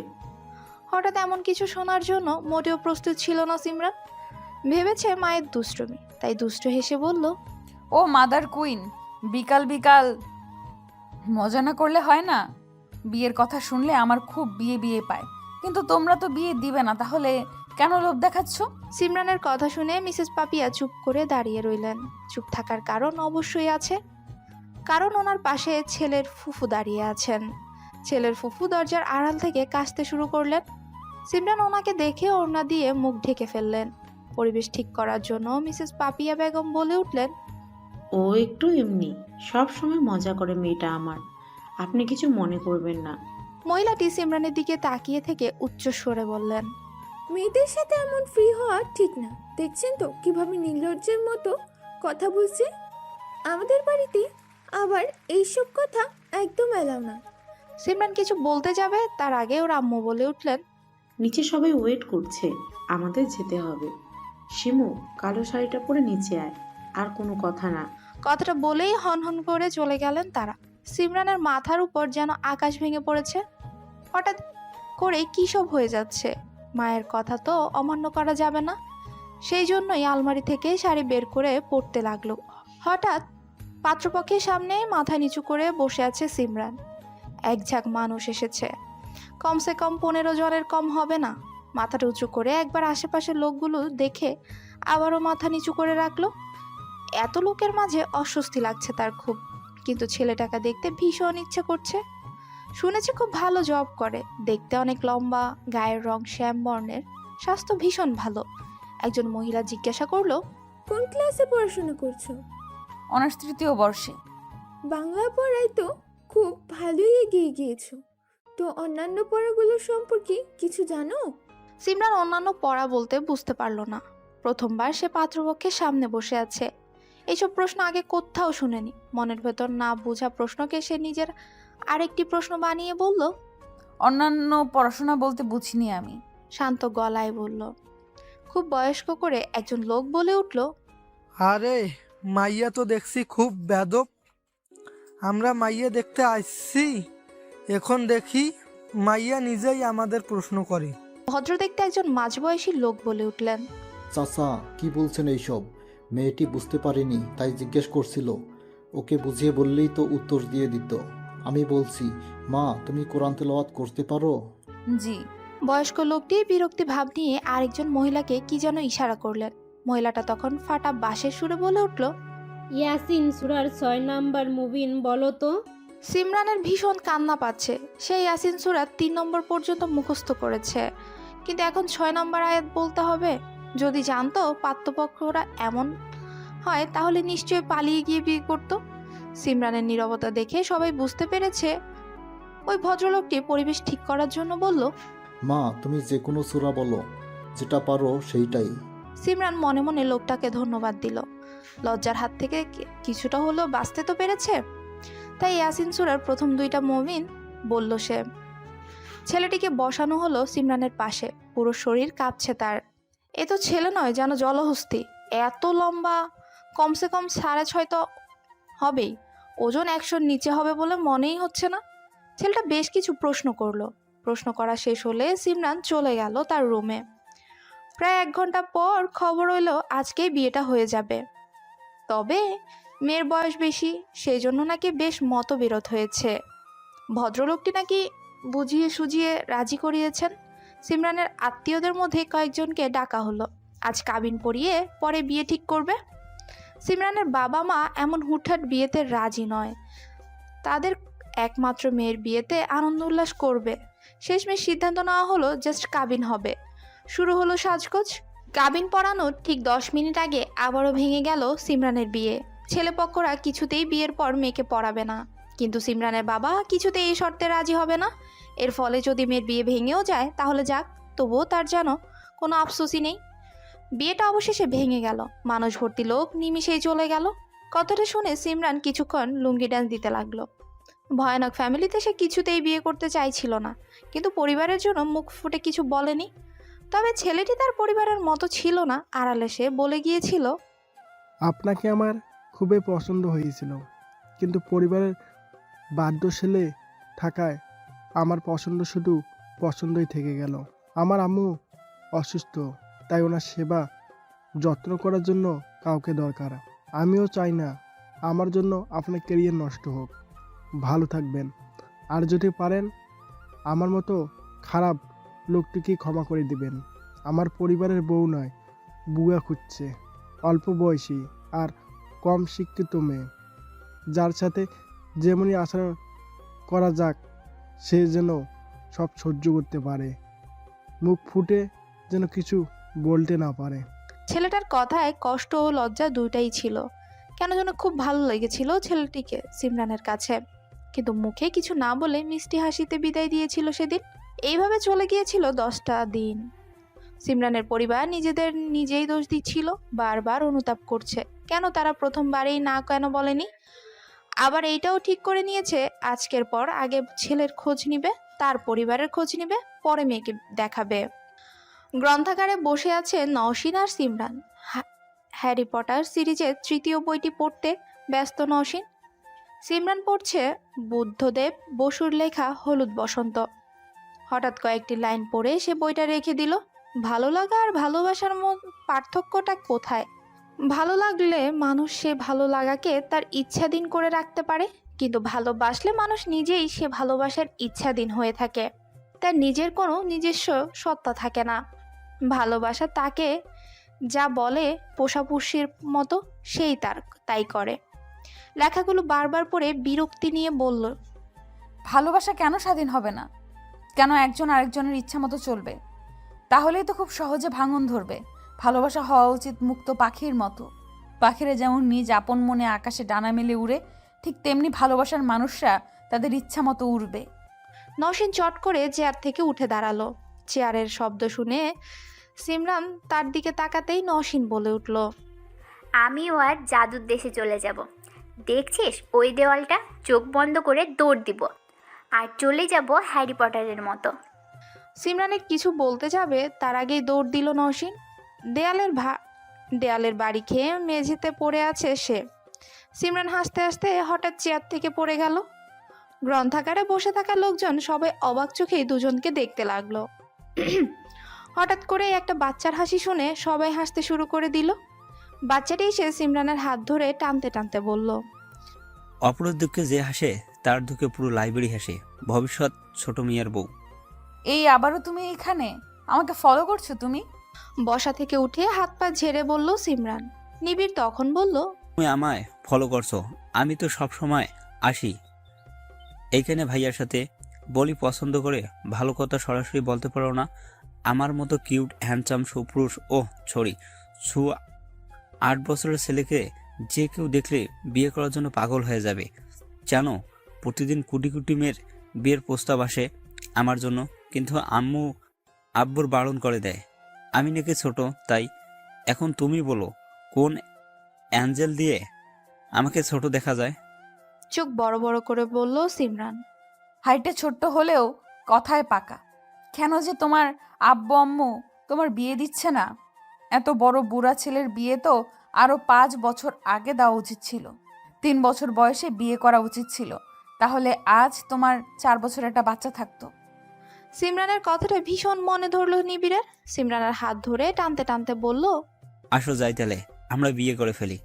হঠাৎ এমন কিছু শোনার জন্য মোটেও প্রস্তুত ছিল না সিমরান। ভেবেছে মায়ের দুষ্টুমি, তাই দুষ্ট হেসে বলল, ও মাদার কুইন, বিকাল বিকাল মজা না করলে হয় না? বিয়ের কথা শুনলে আমার খুব বিয়ে বিয়ে পায়, কিন্তু তোমরা তো বিয়ে দিবে না, তাহলে কেন লোভ দেখাচ্ছ? সিমরানের কথা শুনে মিসেস পাপিয়া চুপ করে দাঁড়িয়ে রইলেন। চুপ থাকার কারণ অবশ্যই আছে, কারণ ওনার পাশে ছেলের ফুফু দাঁড়িয়ে আছেন। ছেলের ফুফু দরজার আড়াল থেকে কাশতে শুরু করলেন। সিমরান ওনাকে দেখে ওড়না দিয়ে মুখ ঢেকে ফেললেন। পরিবেশ ঠিক করার জন্য মিসেস পাপিয়া বেগম বলে উঠলেন, ও একটু এমনি, সব সময় মজা করে মেয়েটা আমার, আপনি কিছু মনে করবেন না। মহিলাটি সিমরানের দিকে তাকিয়ে থেকে উচ্চ স্বরে বললেন, মেয়েদের সাথে এমন ফ্রি হওয়া ঠিক না। দেখছেন তো কিভাবে নির্লজ্জের মতো কথা বলছে। আমাদের বাড়িতে আবার এইসব কথা একদম এলাও না। সিমরান কিছু বলতে যাবে তার আগে ওর আম্মু বলে উঠলেন, নিচে সবাই ওয়েট করছে, আমাদের যেতে হবে। শিমু, কালো শাড়িটা পরে নিচে আয়, আর কোনো কথা না। কথাটা বলেই হনহন করে চলে গেলেন তারা। সিমরানের মাথার উপর যেন আকাশ ভেঙে পড়েছে। হঠাৎ করে কী সব হয়ে যাচ্ছে। মায়ের কথা তো অমান্য করা যাবে না, সেই জন্যই আলমারি থেকে শাড়ি বের করে পরতে লাগলো। হঠাৎ পাত্রপক্ষের সামনে মাথা নিচু করে বসে আছে সিমরান। এক ঝাঁক মানুষ এসেছে, কমসে কম 15 জনের কম হবে না। মাথাটা উঁচু করে একবার আশেপাশের লোকগুলো দেখে আবারও মাথা নিচু করে রাখলো। এত লোকের মাঝে অস্বস্তি লাগছে তার খুব, কিন্তু ছেলেটাকে দেখতে ভীষণ ইচ্ছে করছে। শুনেছি খুব ভালো জব করে, দেখতে অনেক লম্বা, গায়ের রং শ্যাম বর্ণের, স্বাস্থ্য ভীষণ ভালো। একজন মহিলা জিজ্ঞাসা করলো, কোন ক্লাসে পড়াশোনা করছো? অনার্স 3য় বর্ষে। বাংলা পড়ায় তো খুব ভালোই এগিয়ে গিয়েছো। তো অন্যান্য পড়াগুলো সম্পর্কে কিছু জানো? সিমরান অন্যান্য পড়া বলতে বুঝতে পারলো না। প্রথমবার সে পাত্রপক্ষের সামনে বসে আছে। এইসব প্রশ্ন আগে কোথাও শুনেনি। মনের ভেতর না বোঝা প্রশ্নকে সে নিজের আরেকটি প্রশ্ন বানিয়ে বলল, অন্যান্য পড়াশোনা বলতে বুঝিনি আমি। শান্ত গলায় বলল। খুব বয়স্ক করে একজন লোক বলে উঠল, আরে মাইয়া তো দেখছি খুব বেদব। আমরা মাইয়া দেখতে আসছি, এখন দেখি মাইয়া নিজেই আমাদের প্রশ্ন করে। ভদ্র দেখতে একজন মাঝবয়সী লোক বলে উঠলেন, চাচা কি বলছেন এইসব? মেয়েটি বুঝতে পারেনি তাই জিজ্ঞেস করছিল, ওকে বুঝিয়ে বললেই তো উত্তর দিয়ে দিত। আমি বলছি, মা তুমি কোরআন তেলাওয়াত করতে পারো? জি। বয়স্ক লোকটি বিরক্তি ভাব নিয়ে আরেকজন মহিলাকে কি যেন ইশারা করলেন। মহিলাটা তখন ফাটা বাঁশের সুরে বলে উঠল, ইয়াসিন সূরার 6 নাম্বার মুবিন বলো তো। সিমরানের ভীষণ কান্না পাচ্ছে। সে ইয়াসিন সূরা 3 নম্বর পর্যন্ত মুখস্থ করেছে, কিন্তু এখন 6 নম্বর আয়াত বলতে হবে। যদি জানতো পাত্রপক্ষরা এমন হয় তাহলে নিশ্চয়ই পালিয়ে গিয়ে বিয়ে করত। সিমরানের নীরবতা দেখে সবাই বুঝতে পেরেছে। ওই ভদ্রলোকটি পরিবেশ ঠিক করার জন্য বলল, মা তুমি যে কোনো সূরা বলো, যেটা পারো সেইটাই। সিমরান মনে মনে লোকটাকে ধন্যবাদ দিল। লজ্জার হাত থেকে কিছুটা হলেও বাঁচতে তো পেরেছে। তাই ইয়াসিন সূরার প্রথম 2টা মুমিন বলল সে। ছেলেটিকে বসানো হলো সিমরানের পাশে। পুরো শরীর কাঁপছে তার। এ তো ছেলে নয়, যেন জলহস্তি। এত লম্বা, কমসে কম 6.5 তো হবেই। ওজন 100-র নিচে হবে বলে মনেই হচ্ছে না। ছেলেটা বেশ কিছু প্রশ্ন করলো। প্রশ্ন করা শেষ হলে সিমরান চলে গেল তার রুমে। প্রায় 1 ঘন্টা পর খবর হলো আজকেই বিয়েটা হয়ে যাবে। তবে মেয়ের বয়স বেশি, সেই জন্য নাকি বেশ মতবিরোধ হয়েছে। ভদ্রলোকটি নাকি বুঝিয়ে সুজিয়ে রাজি করিয়েছেন। সিমরানের আত্মীয়দের মধ্যে কয়েকজনকে ডাকা হলো। আজ কাবিন পড়িয়ে পরে বিয়ে ঠিক করবে। সিমরানের বাবা মা এমন হুটহাট বিয়েতে রাজি নয়। তাদের একমাত্র মেয়ের বিয়েতে আনন্দ উল্লাস করবে। শেষমেশ সিদ্ধান্ত নেওয়া হলো জাস্ট কাবিন হবে। শুরু হলো সাজগোজ। কাবিন পড়ানোর ঠিক 10 মিনিট আগে আবারও ভেঙে গেল সিমরানের বিয়ে। ছেলেপক্ষরা কিছুতেই বিয়ের পর মেয়েকে পড়াবে না, কিন্তু সিমরানের বাবা কিছুতেই এই শর্তে রাজি হবে না। এর ফলে যদি মেয়ের বিয়ে ভেঙেও যায় তাহলে যাক, তবুও তার যেন কোনো আফসোসই নেই। বিয়েটা অবশেষে ভেঙে গেল। মানুষ ভর্তি লোক নিমিষেই চলে গেল। কথাটা শুনে সিমরান কিছুক্ষণ লুঙ্গি ডান্স দিতে লাগলো। ভয়ানক ফ্যামিলিতে সে কিছুতেই বিয়ে করতে চাইছিল না, কিন্তু পরিবারের জন্য মুখ ফুটে কিছু বলেনি। তবে ছেলেটি তার পরিবারের মতো ছিল না। আড়ালে সে বলে গিয়েছিল, আপনাকে আমার খুবই পছন্দ হয়েছিল, কিন্তু পরিবারের বাধ্যশীলে থাকায় আমার পছন্দ শুধু পছন্দই থেকে গেল। আমার আম্মু অসুস্থ, তাই ওনার সেবা যত্ন করার জন্য কাউকে দরকার। আমিও চাই না আমার জন্য আপনার ক্যারিয়ার নষ্ট হোক। ভালো থাকবেন, আর যদি পারেন আমার মতো খারাপ লোকটিকে ক্ষমা করে দিবেন। আমার পরিবারের বউ নয়, বুয়া খুঁজছে, অল্প বয়সী আর কম শিক্ষিত মেয়ে, যার সাথে যেমনই আচরণ করা যাক সে যেন সব সহ্য করতে পারে, মুখ ফুটে যেন কিছু বলতে না পারে। ছেলেটার কথায় কষ্ট ও লজ্জা দুইটাই ছিল। কেন যেন খুব ভালো লেগেছিল ছেলেটিকে সিমরানের কাছে, কিন্তু মুখে কিছু না বলে মিষ্টি হাসিতে বিদায় দিয়েছিল সেদিন। এইভাবে চলে গিয়েছিল 10টা দিন। সিমরানের পরিবার নিজেদের নিজেই দোষ দিচ্ছিল, বারবার অনুতাপ করছে কেন তারা প্রথমবারেই না কেন বলেনি। আবার এইটাও ঠিক করে নিয়েছে আজকের পর আগে ছেলের খোঁজ নিবে, তার পরিবারের খোঁজ নিবে, পরে মেয়েকে দেখাবে। গ্রন্থাগারে বসে আছে নওশিন আর সিমরান। হ্যারি পটার সিরিজের 3য় বইটি পড়তে ব্যস্ত নওশিন। সিমরান পড়ছে বুদ্ধদেব বসুর লেখা হলুদ বসন্ত। হঠাৎ কয়েকটি লাইন পড়ে সে বইটা রেখে দিল। ভালো লাগা আর ভালোবাসার পার্থক্যটা কোথায়? ভালো লাগলে মানুষ সে ভালো লাগাকে তার ইচ্ছাধীন করে রাখতে পারে, কিন্তু ভালোবাসলে মানুষ নিজেই সে ভালোবাসার ইচ্ছাধীন হয়ে থাকে। তার নিজের কোনো নিজস্ব সত্তা থাকে না। ভালোবাসা তাকে যা বলে পোষাপুষির মতো সেই তাই করে। লেখাগুলো বারবার পড়ে বিরক্তি নিয়ে বলল, ভালোবাসা কেন স্বাধীন হবে না? কেন একজন আরেকজনের ইচ্ছা মতো চলবে? তাহলেই তো খুব সহজে ভাঙন ধরবে। ভালোবাসা হওয়া উচিত মুক্ত পাখির মতো। পাখিরা যেমন নিজ আপন মনে আকাশে ডানা মেলে উড়ে, ঠিক তেমনি ভালোবাসার মানুষরা তাদের ইচ্ছা মতো উড়বে। নওশিন চট করে চেয়ার থেকে উঠে দাঁড়ালো। চেয়ারের শব্দ শুনে সিমরান তার দিকে তাকাতেই নওশিন বলে উঠল, আমিও আর জাদুর দেশে চলে যাব। দেখছিস ওই দেওয়ালটা? চোখ বন্ধ করে দৌড় দিব আর চলে যাব হ্যারি পটারের মতো। সিমরানের কিছু বলতে যাবে তার আগেই দৌড় দিল নওশিন। দেয়ালের বাড়ি খেয়ে মেঝেতে পড়ে আছে সে। সিমরান হাসতে হাসতে হঠাৎ চেয়ার থেকে পড়ে গেল। গ্রন্থাগারে বসে থাকা লোকজন সবাই অবাক চোখেই দুজনকে দেখতে লাগলো। হঠাৎ করে একটা বাচ্চার হাসি শুনে সবাই হাসতে শুরু করে দিল। বাচ্চাটি এসে সিমরানের হাত ধরে টানতে টানতে বলল, অপরের দুঃখে যে হাসে তার দুঃখে পুরো লাইব্রেরি হাসে। ভবিষ্যৎ ছোট মিয়ার বউ। এই আবারও তুমি এখানে? আমাকে ফলো করছো তুমি? বসা থেকে উঠে হাত পা ঝেড়ে বলল সিমরান। নিবিড় তখন বলল, তুমি আমায় ফলো করছো? আমি তো সব সময় আসি এইখানে ভাইয়ার সাথে, বলি পছন্দ করে, ভালো কথা সরাসরি বলতে পারো না? আমার মতো কিউট হ্যান্ডসাম সুপুরুষ, ও সরি 8 বছরের ছেলেকে যে কেউ দেখলে বিয়ে করার জন্য পাগল হয়ে যাবে। জানো, প্রতিদিন কোটি কোটি মেয়ের বিয়ের প্রস্তাব আসে আমার জন্য, কিন্তু আব্বুর বারণ করে দেয়। আমি নাকি ছোট, তাই। এখন তুমি বলো, কোন অ্যাঞ্জেল দিয়ে আমাকে ছোট দেখা যায়? চোখ বড় বড় করে বলল সিমরান। হাইটে ছোট্ট হলেও কথায় পাকা। কেন যে তোমার আব্বু আম্মু তোমার বিয়ে দিচ্ছে না? এত বড় বুড়া ছেলের বিয়ে তো আরো 5 বছর আগে দেওয়া উচিত ছিল। 3 বছর বয়সে বিয়ে করা উচিত ছিল, তাহলে আজ তোমার 4 বছর একটা বাচ্চা থাকতো। সিমরানের কথাটা ভীষণ মনে ধরলো নিবিড়ের। সিমরানের হাত ধরে টানতে টানতে বলল, আসো যাই তাহলে, আমরা বিয়ে করে ফেলি।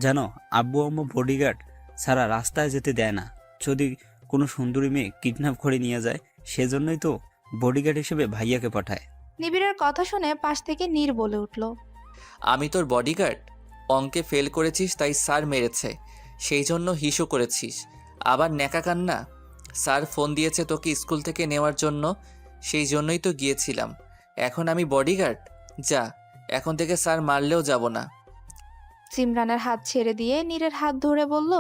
জানো, আব্বু আম্মু বডিগার্ড ছাড়া রাস্তায় যেতে দেয় না। যদি কোনো সুন্দরী মেয়ে কিডন্যাপ করে নিয়ে যায়, সেজন্যই তো বডিগার্ড হিসেবে ভাইয়াকে পাঠায়। নিবিড়ের কথা শুনে পাশ থেকে নীর বলে উঠল, আমি তোর বডিগার্ড? অঙ্কে ফেল করেছিস তাই স্যার মেরেছে, সেই জন্য হিসু করেছিস। আবার ন্যাকা কান্না। স্যার ফোন দিয়েছে তোকে স্কুল থেকে নেওয়ার জন্য, সেই জন্যই তো গিয়েছিলাম। এখন আমি বডিগার্ড? যা, এখন থেকে স্যার মারলেও যাব না। সিমরানের হাত ছেড়ে দিয়ে নীরের হাত ধরে বলল,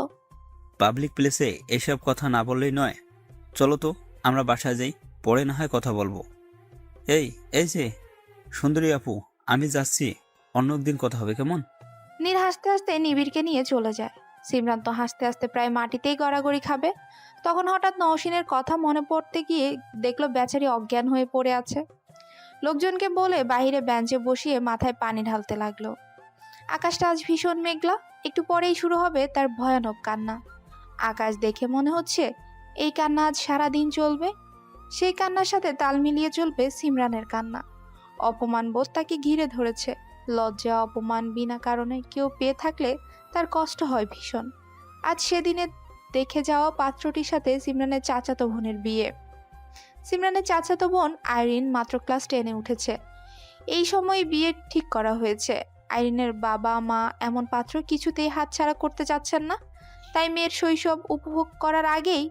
পাবলিক প্লেসে এসব কথা না বললেই নয়। চলো তো আমরা বাসায় যাই, পরে না হয় কথা বলবো। এই যে সুন্দরী আপু, আমি যাচ্ছি, অন্য একদিন কথা হবে, কেমন? নীর হাসতে হাসতে নিবিড়কে নিয়ে চলে যায়। সিমরান তো হাসতে হাসতে প্রায় মাটিতেই গড়াগড়ি খাবে। তখন হঠাৎ নওশিনের কথা মনে পড়তে গিয়ে দেখলো বেচারি অজ্ঞান হয়ে পড়ে আছে। লোকজনকে বলে বাইরে বেঞ্চে বসিয়ে মাথায় পানি ঢালতে লাগলো। আকাশটা আজ ভীষণ মেঘলা, একটু পরেই শুরু হবে তার ভয়ানক কান্না। আকাশ দেখে মনে হচ্ছে এই কান্না আজ সারাদিন চলবে। সেই কান্নার সাথে তাল মিলিয়ে চলবে সিমরানের কান্না। অপমান বোধ তাকে ঘিরে ধরেছে। লজ্জা অপমান বিনা কারণে কেউ পেয়ে থাকলে তার কষ্ট হয় ভীষণ। আজ সেদিনে দেখে যাওয়া পাত্রটির সাথে সিমরানের চাচাতো বোনের বিয়ে। সিমরানের চাচাতো বোন আইরিন মাত্র ক্লাস 10-এ উঠেছে। এই সময় বিয়ে ঠিক করা হয়েছে। আইরিনের বাবা মা এমন পাত্র কিছুতেই হাতছাড়া করতে চাচ্ছেন না, তাই মেয়ের শৈশব উপভোগ করার আগেই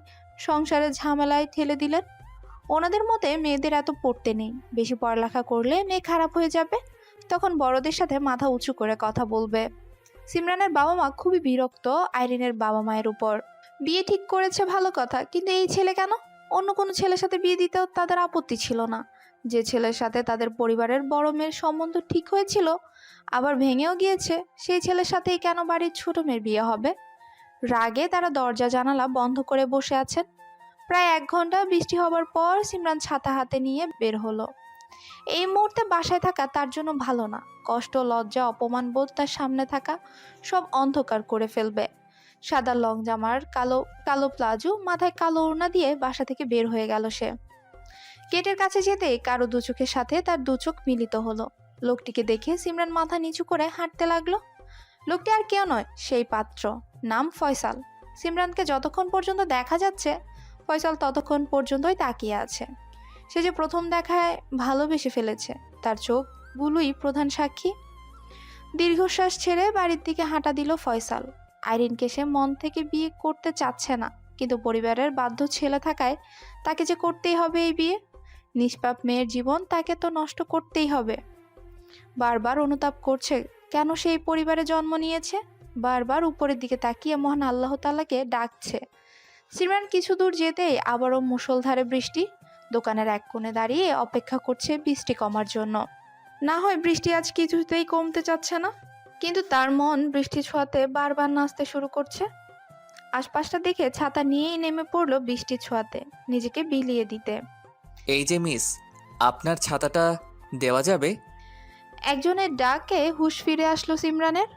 সংসারের ঝামেলায় ঠেলে দিলেন। ওনাদের মতে মেয়েদের এত পড়তে নেই, বেশি পড়ালেখা করলে মেয়ে খারাপ হয়ে যাবে, তখন বড়দের সাথে মাথা উঁচু করে কথা বলবে। সিমরানের বাবা মা খুবই বিরক্ত আইরিনের বাবা মায়ের উপর। বিয়ে ঠিক করেছে ভালো কথা, কিন্তু এই ছেলে কেন? অন্য কোনো ছেলের সাথে বিয়ে দিতেও তাদের আপত্তি ছিল না। যে ছেলের সাথে তাদের পরিবারের বড় মেয়ের সম্বন্ধ ঠিক হয়েছিল, আবার ভেঙেও গিয়েছে, সেই ছেলের সাথেই কেন বাড়ির ছোট মেয়ের বিয়ে হবে? রাগে তারা দরজা জানালা বন্ধ করে বসে আছেন। প্রায় 1 ঘন্টা বৃষ্টি হবার পর সিমরান ছাতা হাতে নিয়ে বের হলো। এই মুহূর্তে বাসায় থাকা তার জন্য ভালো না। কষ্ট, লজ্জা, অপমান বোধ তার সামনে থাকা সব অন্ধকার করে ফেলবে। সাদা লং জামার কালো কালো প্লাজো, মাথায় কালো ওড়না দিয়ে বাসা থেকে বের হয়ে গেল সে। গেটের কাছে যেতেই কারো দু চোখের সাথে তার দু চোখ মিলিত হলো। লোকটিকে দেখে সিমরান মাথা নিচু করে হাঁটতে লাগলো। লোকটি আর কেউ নয়, সেই পাত্র, নাম ফয়সাল। সিমরানকে যতক্ষণ পর্যন্ত দেখা যাচ্ছে, ফয়সাল ততক্ষণ পর্যন্তই তাকিয়ে আছে। সে যে প্রথম দেখায় ভালোবেসে ফেলেছে, তার চোখগুলোই প্রধান সাক্ষী। দীর্ঘশ্বাস ছেড়ে বাড়ির দিকে হাঁটা দিল ফয়সাল। আইরিনকে সে মন থেকে বিয়ে করতে চাচ্ছে না, কিন্তু পরিবারের বাধ্য ছেলে থাকায় তাকে যে করতেই হবে এই বিয়ে। নিষ্পাপ মেয়ের জীবন তাকে তো নষ্ট করতেই হবে। বারবার অনুতাপ করছে কেন সেই পরিবারে জন্ম নিয়েছে। বারবার উপরের দিকে তাকিয়ে মহান আল্লাহ তাআলাকে ডাকছে। সিমরান কিছু দূর যেতেই আবারও মুষলধারে বৃষ্টি। দোকানের এক কোণে দাঁড়িয়ে অপেক্ষা করছে বৃষ্টি কমার জন্য। না হয় বৃষ্টি আজ কিছুতেই কমতে চাচ্ছে না, কিন্তু তার মন বৃষ্টি ছোঁয়াতে বারবার নাচতে শুরু করছে। আশপাশটা দেখে ছাতা নিয়েই নেমে পড়লো বৃষ্টির ছোঁয়াতে নিজেকে বিলিয়ে দিতে। এই যে মিস, আপনার ছাতাটা দেওয়া যাবে? একজনের ডাকে হুঁশ ফিরে আসলো সিমরানের।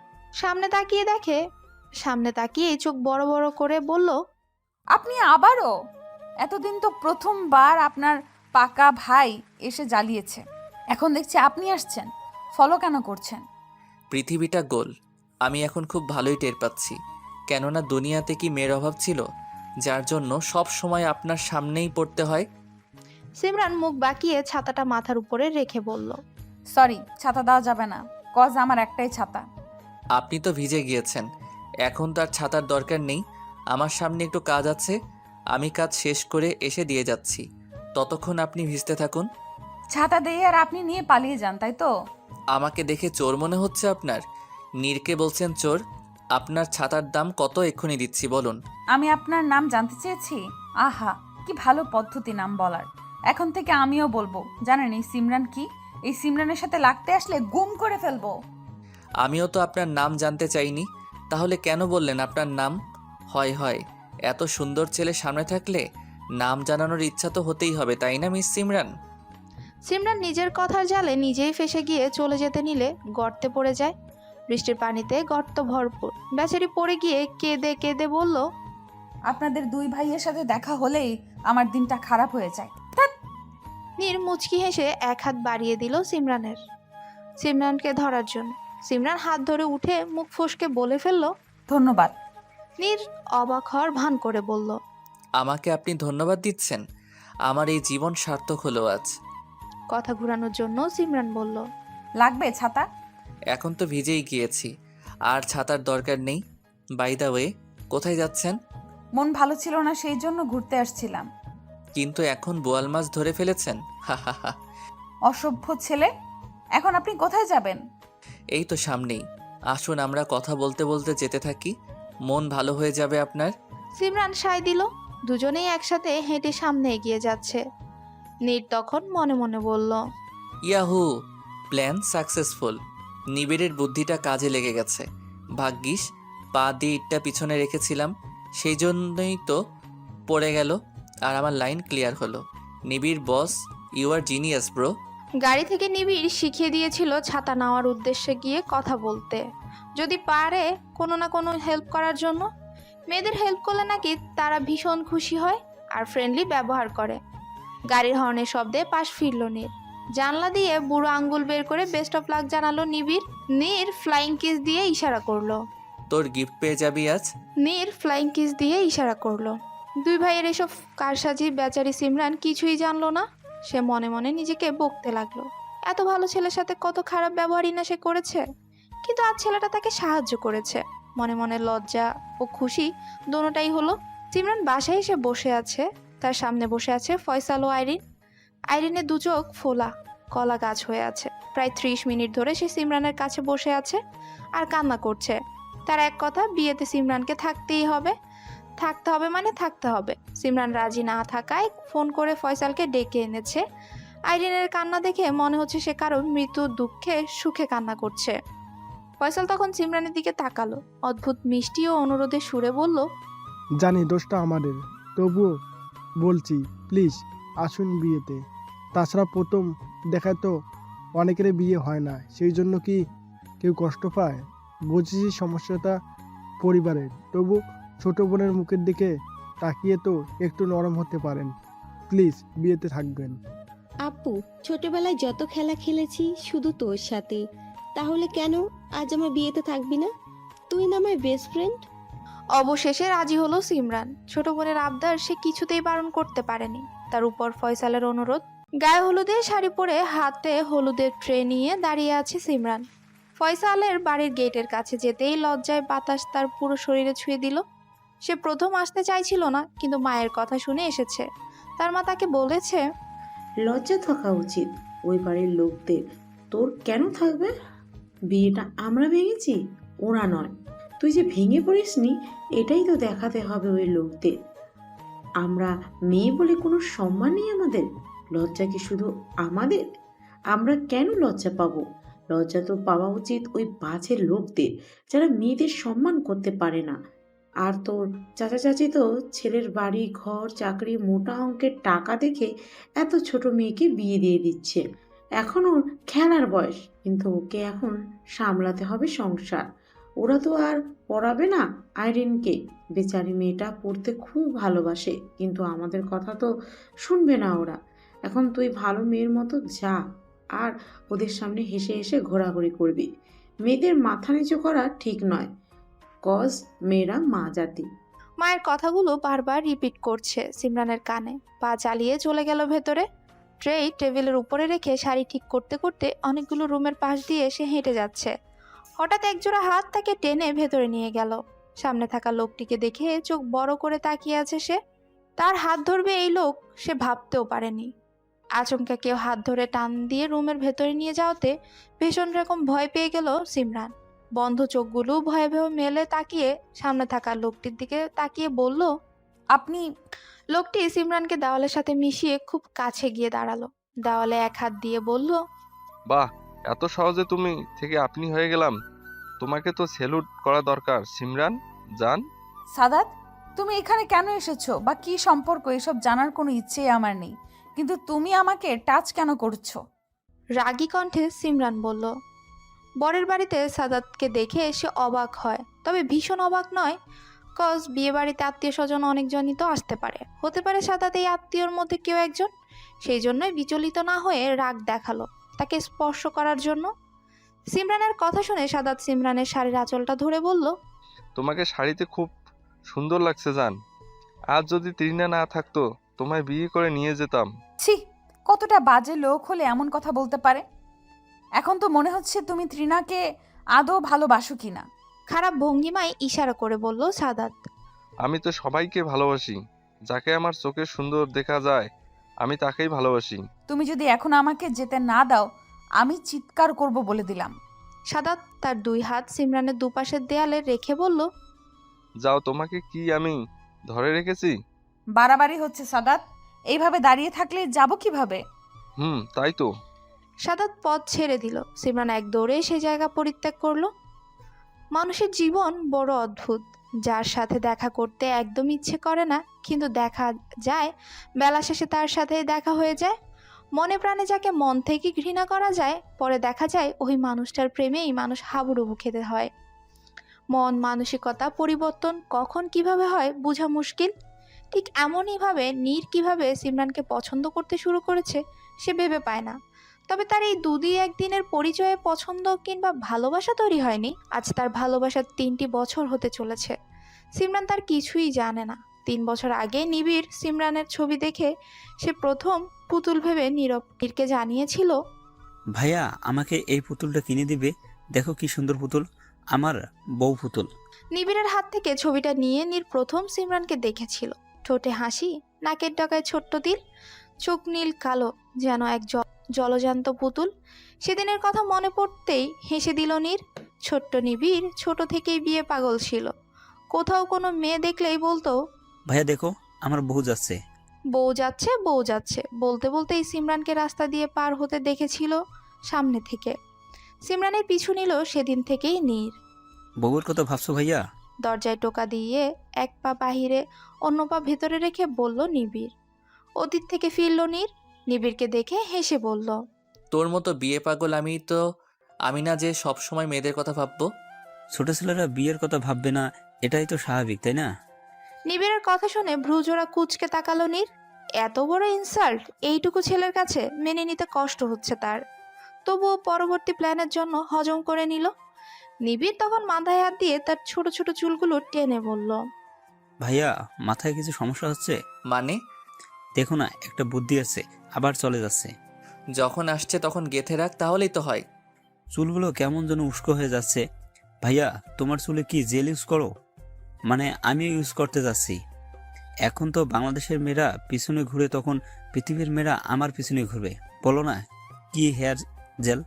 সামনে তাকিয়ে চোখ বড় বড় করে বলল, আপনি আবারও? এতদিন তো প্রথমবার আপনার পাকা ভাই এসে জ্বালিয়েছে, এখন দেখছি আপনি আসছেন। ফলো কেন করছেন? পৃথিবীটা গোল, আমি এখন খুব ভালোই টের পাচ্ছি। কেননা দুনিয়াতে কি মেয়ের অভাব ছিল যার জন্য সব সময় আপনার সামনেই পড়তে হয়? সিমরান মুখ বাঁকিয়ে ছাতাটা মাথার উপরে রেখে বলল, সরি, ছাতা দেওয়া যাবে না, কজ আমার একটাই ছাতা। আপনি তো ভিজে গিয়েছেন, এখন তো আর ছাতার দরকার নেই। আমার সামনে একটু কাজ আছে, আমি কাজ শেষ করে এসে দিয়ে যাচ্ছি, ততক্ষণ আপনি ভিজতে থাকুন। ছাতা দিয়ে আর আপনি নিয়ে পালিয়ে যান, তাই তো? আমাকে দেখে চোর মনে হচ্ছে আপনার? নীরকে বলছেন চোর? আপনার ছাতার দাম কত এক্ষুনি দিচ্ছি বলুন। আমি আপনার নাম জানতে চেয়েছি? আহা, কি ভালো পদ্ধতি নাম বলার। এখন থেকে আমিও বলবো। জানেন এই সিমরান কি? এই সিমরানের সাথে লাগতে আসলে গুম করে ফেলবো। আমিও তো আপনার নাম জানতে চাইনি, তাহলে কেন বললেন আপনার নাম? হয় এত সুন্দর ছেলে সামনে থাকলে নাম জানানোর ইচ্ছা তো হতেই হবে, তাই না মিস সিমরান? সিমরান নিজের কথার জালে নিজেই ফেসে গিয়ে চলে যেতে নিলে গর্তে পড়ে যায়। বৃষ্টির পানিতে গর্ত ভরপুর। বেচারি পড়ে গিয়ে কেঁদে কেঁদে বলল, আপনাদের দুই ভাইয়ের সাথে দেখা হলেই আমার দিনটা খারাপ হয়ে যায়। নীর মুচকি হেসে এক হাত বাড়িয়ে দিল সিমরানকে ধরার জন্য। সিমরান হাত ধরে উঠে মুখ ফসকে বলে ফেলল, ধন্যবাদ। নীর অবাক হওয়ার ভান করে বলল, আমাকে আপনি ধন্যবাদ দিচ্ছেন? আমার এই জীবন সার্থক হলো আজ। কথা ঘুরানোর জন্য সিমরান বলল, লাগবে ছাতা? এখন তো ভিজেই গিয়েছি, আর ছাতার দরকার নেই। বাই দ্য ওয়ে, কোথায় যাচ্ছেন? মন ভালো ছিল না, সেই জন্য ঘুরতে আসছিলাম। কিন্তু এখন বোয়াল মাছ ধরে ফেলেছেন? অসভ্য ছেলে। এখন আপনি কোথায় যাবেন? এই তো সামনেই, আসুন আমরা কথা বলতে বলতে যেতে থাকি, মন ভালো হয়ে যাবে আপনার। সিমরান সায় দিল। দুজনেই একসাথে হেঁটে সামনে এগিয়ে যাচ্ছে। নীর তখন মনে মনে বলল, ইয়াহু, প্ল্যান সাকসেসফুল। নিবিড়ের বুদ্ধিটা কাজে লেগে গেছে। ভাগ্যিস পা দিয়ে ইটটা পিছনে রেখেছিলাম, সেই জন্যই তো পড়ে গেল আর আমার লাইন ক্লিয়ার হলো। নিবিড় বস, ইউ আর জিনিয়াস ব্রো। গাড়ি থেকে নিবিড় শিখিয়ে দিয়েছিল ছাতা নেওয়ার উদ্দেশ্যে গিয়ে কথা বলতে, যদি পারে কোনো না কোনো হেল্প করার জন্য। মেয়েদের হেল্প করলে নাকি তারা ভীষণ খুশি হয় আর ফ্রেন্ডলি ব্যবহার করে। গাড়ির হর্নের শব্দে পাশ ফিরল নীর। জানলা দিয়ে বুড়ো আঙ্গুল বের করে বেস্ট অফ লাক জানালো নিবিড়। নীর ফ্লাইং কিস দিয়ে ইশারা করলো। তোর গিফট পেয়ে যাবি আজ। নীর ফ্লাইং কিস দিয়ে ইশারা করলো। দুই ভাইয়ের এসব কারসাজি বেচারি সিমরান কিছুই জানলো না। সে মনে মনে নিজেকে বকতে লাগলো। এত ভালো ছেলের সাথে কত খারাপ ব্যবহারই না সে করেছে, কিন্তু আজ ছেলেটা তাকে সাহায্য করেছে। মনে মনে লজ্জা ও খুশি দোনোটাই হলো। সিমরান বাসায় এসে বসে আছে। তার সামনে বসে আছে ফয়সাল ও আইরিন। আইরিনের দু চোখ ফোলা, কলা গাছ হয়ে আছে। প্রায় 30 মিনিট ধরে সে সিমরানের কাছে বসে আছে আর কান্না করছে। তার এক কথা, বিয়েতে সিমরানকে থাকতেই হবে। থাকতে হবে মানে থাকতে হবে। সিমরান রাজি না থাকায় ফোন করে ফয়সালকে ডেকে এনেছে। আইরিনের কান্না দেখে মনে হচ্ছে সে কারোর মৃত্যুর দুঃখে সুখে কান্না করছে। ফয়সাল তখন সিমরানের দিকে তাকালো, অদ্ভুত মিষ্টি ও অনুরোধের সুরে বলল, জানি দোষটা আমাদের, তবুও বলছি প্লিজ আসুন বিয়েতে। তাছাড়া প্রথম দেখায় তো অনেকেরই বিয়ে হয় না, সেই জন্য কি কেউ কষ্ট পায়? বুঝেছি সমস্যাটা পরিবারের, তবু ছোট বোনের মুখের দিকে তাকিয়ে তো একটু নরম হতে পারেন। প্লিজ বিয়েতে থাকবেন। আপু, ছোটবেলায় যত খেলা খেলেছি শুধু তোর সাথে, তাহলে কেন আজ আমার বিয়েতে থাকবি না? তুই না আমার বেস্ট ফ্রেন্ড। অবশেষে রাজি হলো সিমরান। ছোট বোনের আবদার সে কিছুতেই বারণ করতে পারেনি। তার উপর ফয়সালের অনুরোধ। গায়ে হলুদের শাড়ি পরে হাতে হলুদের ট্রে নিয়ে দাঁড়িয়ে আছে সিমরান। ফয়সালের বাড়ির গেটের কাছে যেতেই লজ্জায় বাতাস তার পুরো শরীরে ছুঁয়ে দিল। সে প্রথম আসতে চাইছিল না, কিন্তু মায়ের কথা শুনে এসেছে। তার মা তাকে বলেছে, লজ্জা থাকা উচিত ওই বাড়ির লোকদের। তোর কেন থাকবে? বিয়েটা আমরা ভেঙেছি, ওরা নয়। তুই যে ভেঙে পড়িসনি এটাই তো দেখাতে হবে ওই লোকদের। আমরা মেয়ে বলে কোনো সম্মান নেই আমাদের? লজ্জা কি শুধু আমাদের? আমরা কেন লজ্জা পাবো? লজ্জা তো পাওয়া উচিত ওই বাজে লোকদের যারা মেয়েদের সম্মান করতে পারে না। আর তোর চাচা চাচি তো ছেলের বাড়ি ঘর চাকরি মোটা অঙ্কের টাকা দেখে এত ছোট মেয়েকে বিয়ে দিয়ে দিচ্ছে। এখন ওর খেলার বয়স, কিন্তু ওকে এখন সামলাতে হবে সংসার। ওরা তো আর পড়াবে না আইরিনকে। বেচারি মেয়েটা পড়তে খুব ভালোবাসে, কিন্তু আমাদের কথা তো শুনবে না ওরা। এখন তুই ভালো মেয়ের মতো যা, আর ওদের সামনে হেসে হেসে ঘোরাঘুরি করবি। মেয়েদের মাথা নিচু করা ঠিক নয়, কজ মেয়েরা মা জাতি। মায়ের কথাগুলো বারবার রিপিট করছে সিমরানের কানে। পা চালিয়ে চলে গেল ভেতরে। ট্রে টেবিলের উপরে রেখে শাড়ি ঠিক করতে করতে অনেকগুলো রুমের পাশ দিয়ে সে হেঁটে যাচ্ছে। হঠাৎ একজোড়া হাত তাকে টেনে ভেতরে নিয়ে গেল। সামনে থাকা লোকটিকে দেখে চোখ বড় করে তাকিয়ে আছে সে। তার হাত ধরবে এই লোক সে ভাবতেও পারেনি। আচমকা কেউ হাত ধরে টান দিয়ে রুমের ভেতরে নিয়ে যাওয়াতে ভীষণ রকম ভয় পেয়ে গেল সিমরান। বন্ধ চোখগুলো ভয়ে ভয়ে মেলে তাকিয়ে সামনে থাকা লোকটির দিকে তাকিয়ে বলল, আপনি? লোকটি সিমরানকে দেওয়ালের সাথে মিশিয়ে খুব কাছে গিয়ে দাঁড়ালো। দেওয়ালে এক হাত দিয়ে বলল, বাহ, এত সহজে তুমি থেকে আপনি হয়ে গেলাম। তোমাকে তো স্যালুট করা দরকার সিমরান জান। সাদাত, তুমি এখানে কেন এসেছো বা কি সম্পর্ক এসব জানার কোনো ইচ্ছেই আমার নেই, কিন্তু তুমি আমাকে টাচ কেন করছো? রাগী কণ্ঠে সিমরান বলল। বরের বাড়িতে সাদাতকে দেখে সে অবাক হয়, তবে ভীষণ অবাক নয়। কজ বিয়ে বাড়িতে আত্মীয় স্বজন অনেকজনই তো আসতে পারে, হতে পারে সাদাত এই আত্মীয়র মধ্যে কেউ একজন। সেই জন্যই বিচলিত না হয়ে রাগ দেখালো তাকে স্পর্শ করার জন্য। সিমরানের কথা শুনে সাদাত সিমরানের শাড়ির আঁচলটা ধরে বলল, তোমাকে শাড়িতে খুব সুন্দর লাগছে জান। আজ যদি তৃণা না থাকতো তোমায় বিয়ে করে নিয়ে যেতাম। ছি, কতটা বাজে লোক হলে এমন কথা বলতে পারে? এখন তো মনে হচ্ছে তুমি তৃণাকে আদৌ ভালোবাসো কিনা। খারাপ ভঙ্গিমায় ইশারা করে বলল সাদাত। আমি তো সবাইকে ভালোবাসি, যাকে আমার চোখে সুন্দর দেখা যায় আমি তাকেই ভালোবাসি। তুমি যদি এখন আমাকে যেতে না দাও আমি চিৎকার করব বলে দিলাম। সাদাত তার দুই হাত সিমরানের দুপাশের দেয়ালে রেখে বলল, যাও, তোমাকে কি আমি ধরে রেখেছি? বাড়াবাড়ি হচ্ছে সাদাত, এইভাবে দাঁড়িয়ে থাকলে যাব কিভাবে? তাই তো। সাদাত পথ ছেড়ে দিল। সিমরান এক দৌড়ে সেই জায়গা পরিত্যাগ করলো। মানুষের জীবন বড় অদ্ভুত। যার সাথে দেখা করতে একদম ইচ্ছে করে না, কিন্তু দেখা যায়, বেলা শেষে তার সাথেই দেখা হয়ে যায়। মনে প্রাণে যাকে মন থেকে ঘৃণা করা যায়, পরে দেখা যায় ওই মানুষটার প্রেমেই মানুষ হাবুডুবু খেতে হয়। মন মানসিকতা পরিবর্তন কখন কিভাবে হয় বোঝা মুশকিল। ঠিক এমনইভাবে নীর কিভাবে সিমরানকে পছন্দ করতে শুরু করেছে সে ভেবে পায় না। তবে তার এই দুদিন একদিনের পরিচয়ে পছন্দ কিংবা ভালোবাসা তৈরি হয়নি। আজ তার ভালোবাসার 3টি বছর হতে চলেছে। সিমরান তার কিছুই জানে না। 3 বছর আগে নিবিড় সিমরানের ছবি দেখে সে প্রথম পুতুল ভেবে নীরকে জানিয়েছিল, ভাইয়া আমাকে এই পুতুলটা কিনে দিবে? দেখো কি সুন্দর পুতুল, আমার বউ পুতুল। নিবিড়ের হাত থেকে ছবিটা নিয়ে নীর প্রথম সিমরানকে দেখেছিল। ঠোঁটে হাসি, নাকের ডগায় ছোট্ট তিল, চোখ নীল কালো, যেন এক জলজান্ত পুতুল। সেদিনের কথা মনে পড়তেই হেসে দিল নীর। ছোট্ট নিবিড় ছোট থেকেই বিয়ে পাগল ছিল। কোথাও কোনো মেয়ে দেখলেই বলতো, ভাইয়া দেখো আমার বউ যাচ্ছে। বউ যাচ্ছে বউ যাচ্ছে বলতে বলতেই সিমরানকে রাস্তা দিয়ে পার হতে দেখেছিল সামনে থেকে। সিমরানের পিছু নিল সেদিন থেকেই নীর। বউয়ের কথা ভাবছো ভাইয়া? দরজায় টোকা দিয়ে এক পা বাহিরে অন্য পা ভেতরে রেখে বলল নিবিড়। অতীত থেকে ফিরল নীর। নিবিড়কে দেখে হেসে বলল, তোর মতো বিয়ে পাগল আমি না যে সব সময় মেয়েদের কথা ভাববো। ছোট ছেলেরা বিয়ের কথা ভাববে না, এটাই তো স্বাভাবিক, তাই না? নিবিড়ের কথা শুনে ভ্রুজোড়া কুঁচকে তাকালো নীর। এত বড় ইনসাল্ট এইটুকু ছেলের কাছে মেনে নিতে কষ্ট হচ্ছে তার। তবুও পরবর্তী প্ল্যানের জন্য হজম করে নিল। নিবিড় তখন মাথায় হাত দিয়ে তার ছোট ছোট চুলগুলো টেনে বলল, ভাইয়া মাথায় কিছু সমস্যা হচ্ছে? মানে? দেখো না একটা বুদ্ধি আছে, আবার চলে যাচ্ছে। যখন আসছে তখন গেঁথে রাখ, তাহলেই তো হয়। চুলগুলো কেমন যেন উস্কো হয়ে যাচ্ছে। ভাইয়া তোমার চুলে কি জেল ইউজ করো? মানে আমিও ইউজ করতে যাচ্ছি। এখন তো বাংলাদেশের মেয়েরা পিছনে ঘুরে, তখন পৃথিবীর মেয়েরা আমার পিছনে ঘুরবে। বলো না কি হেয়ার জেল?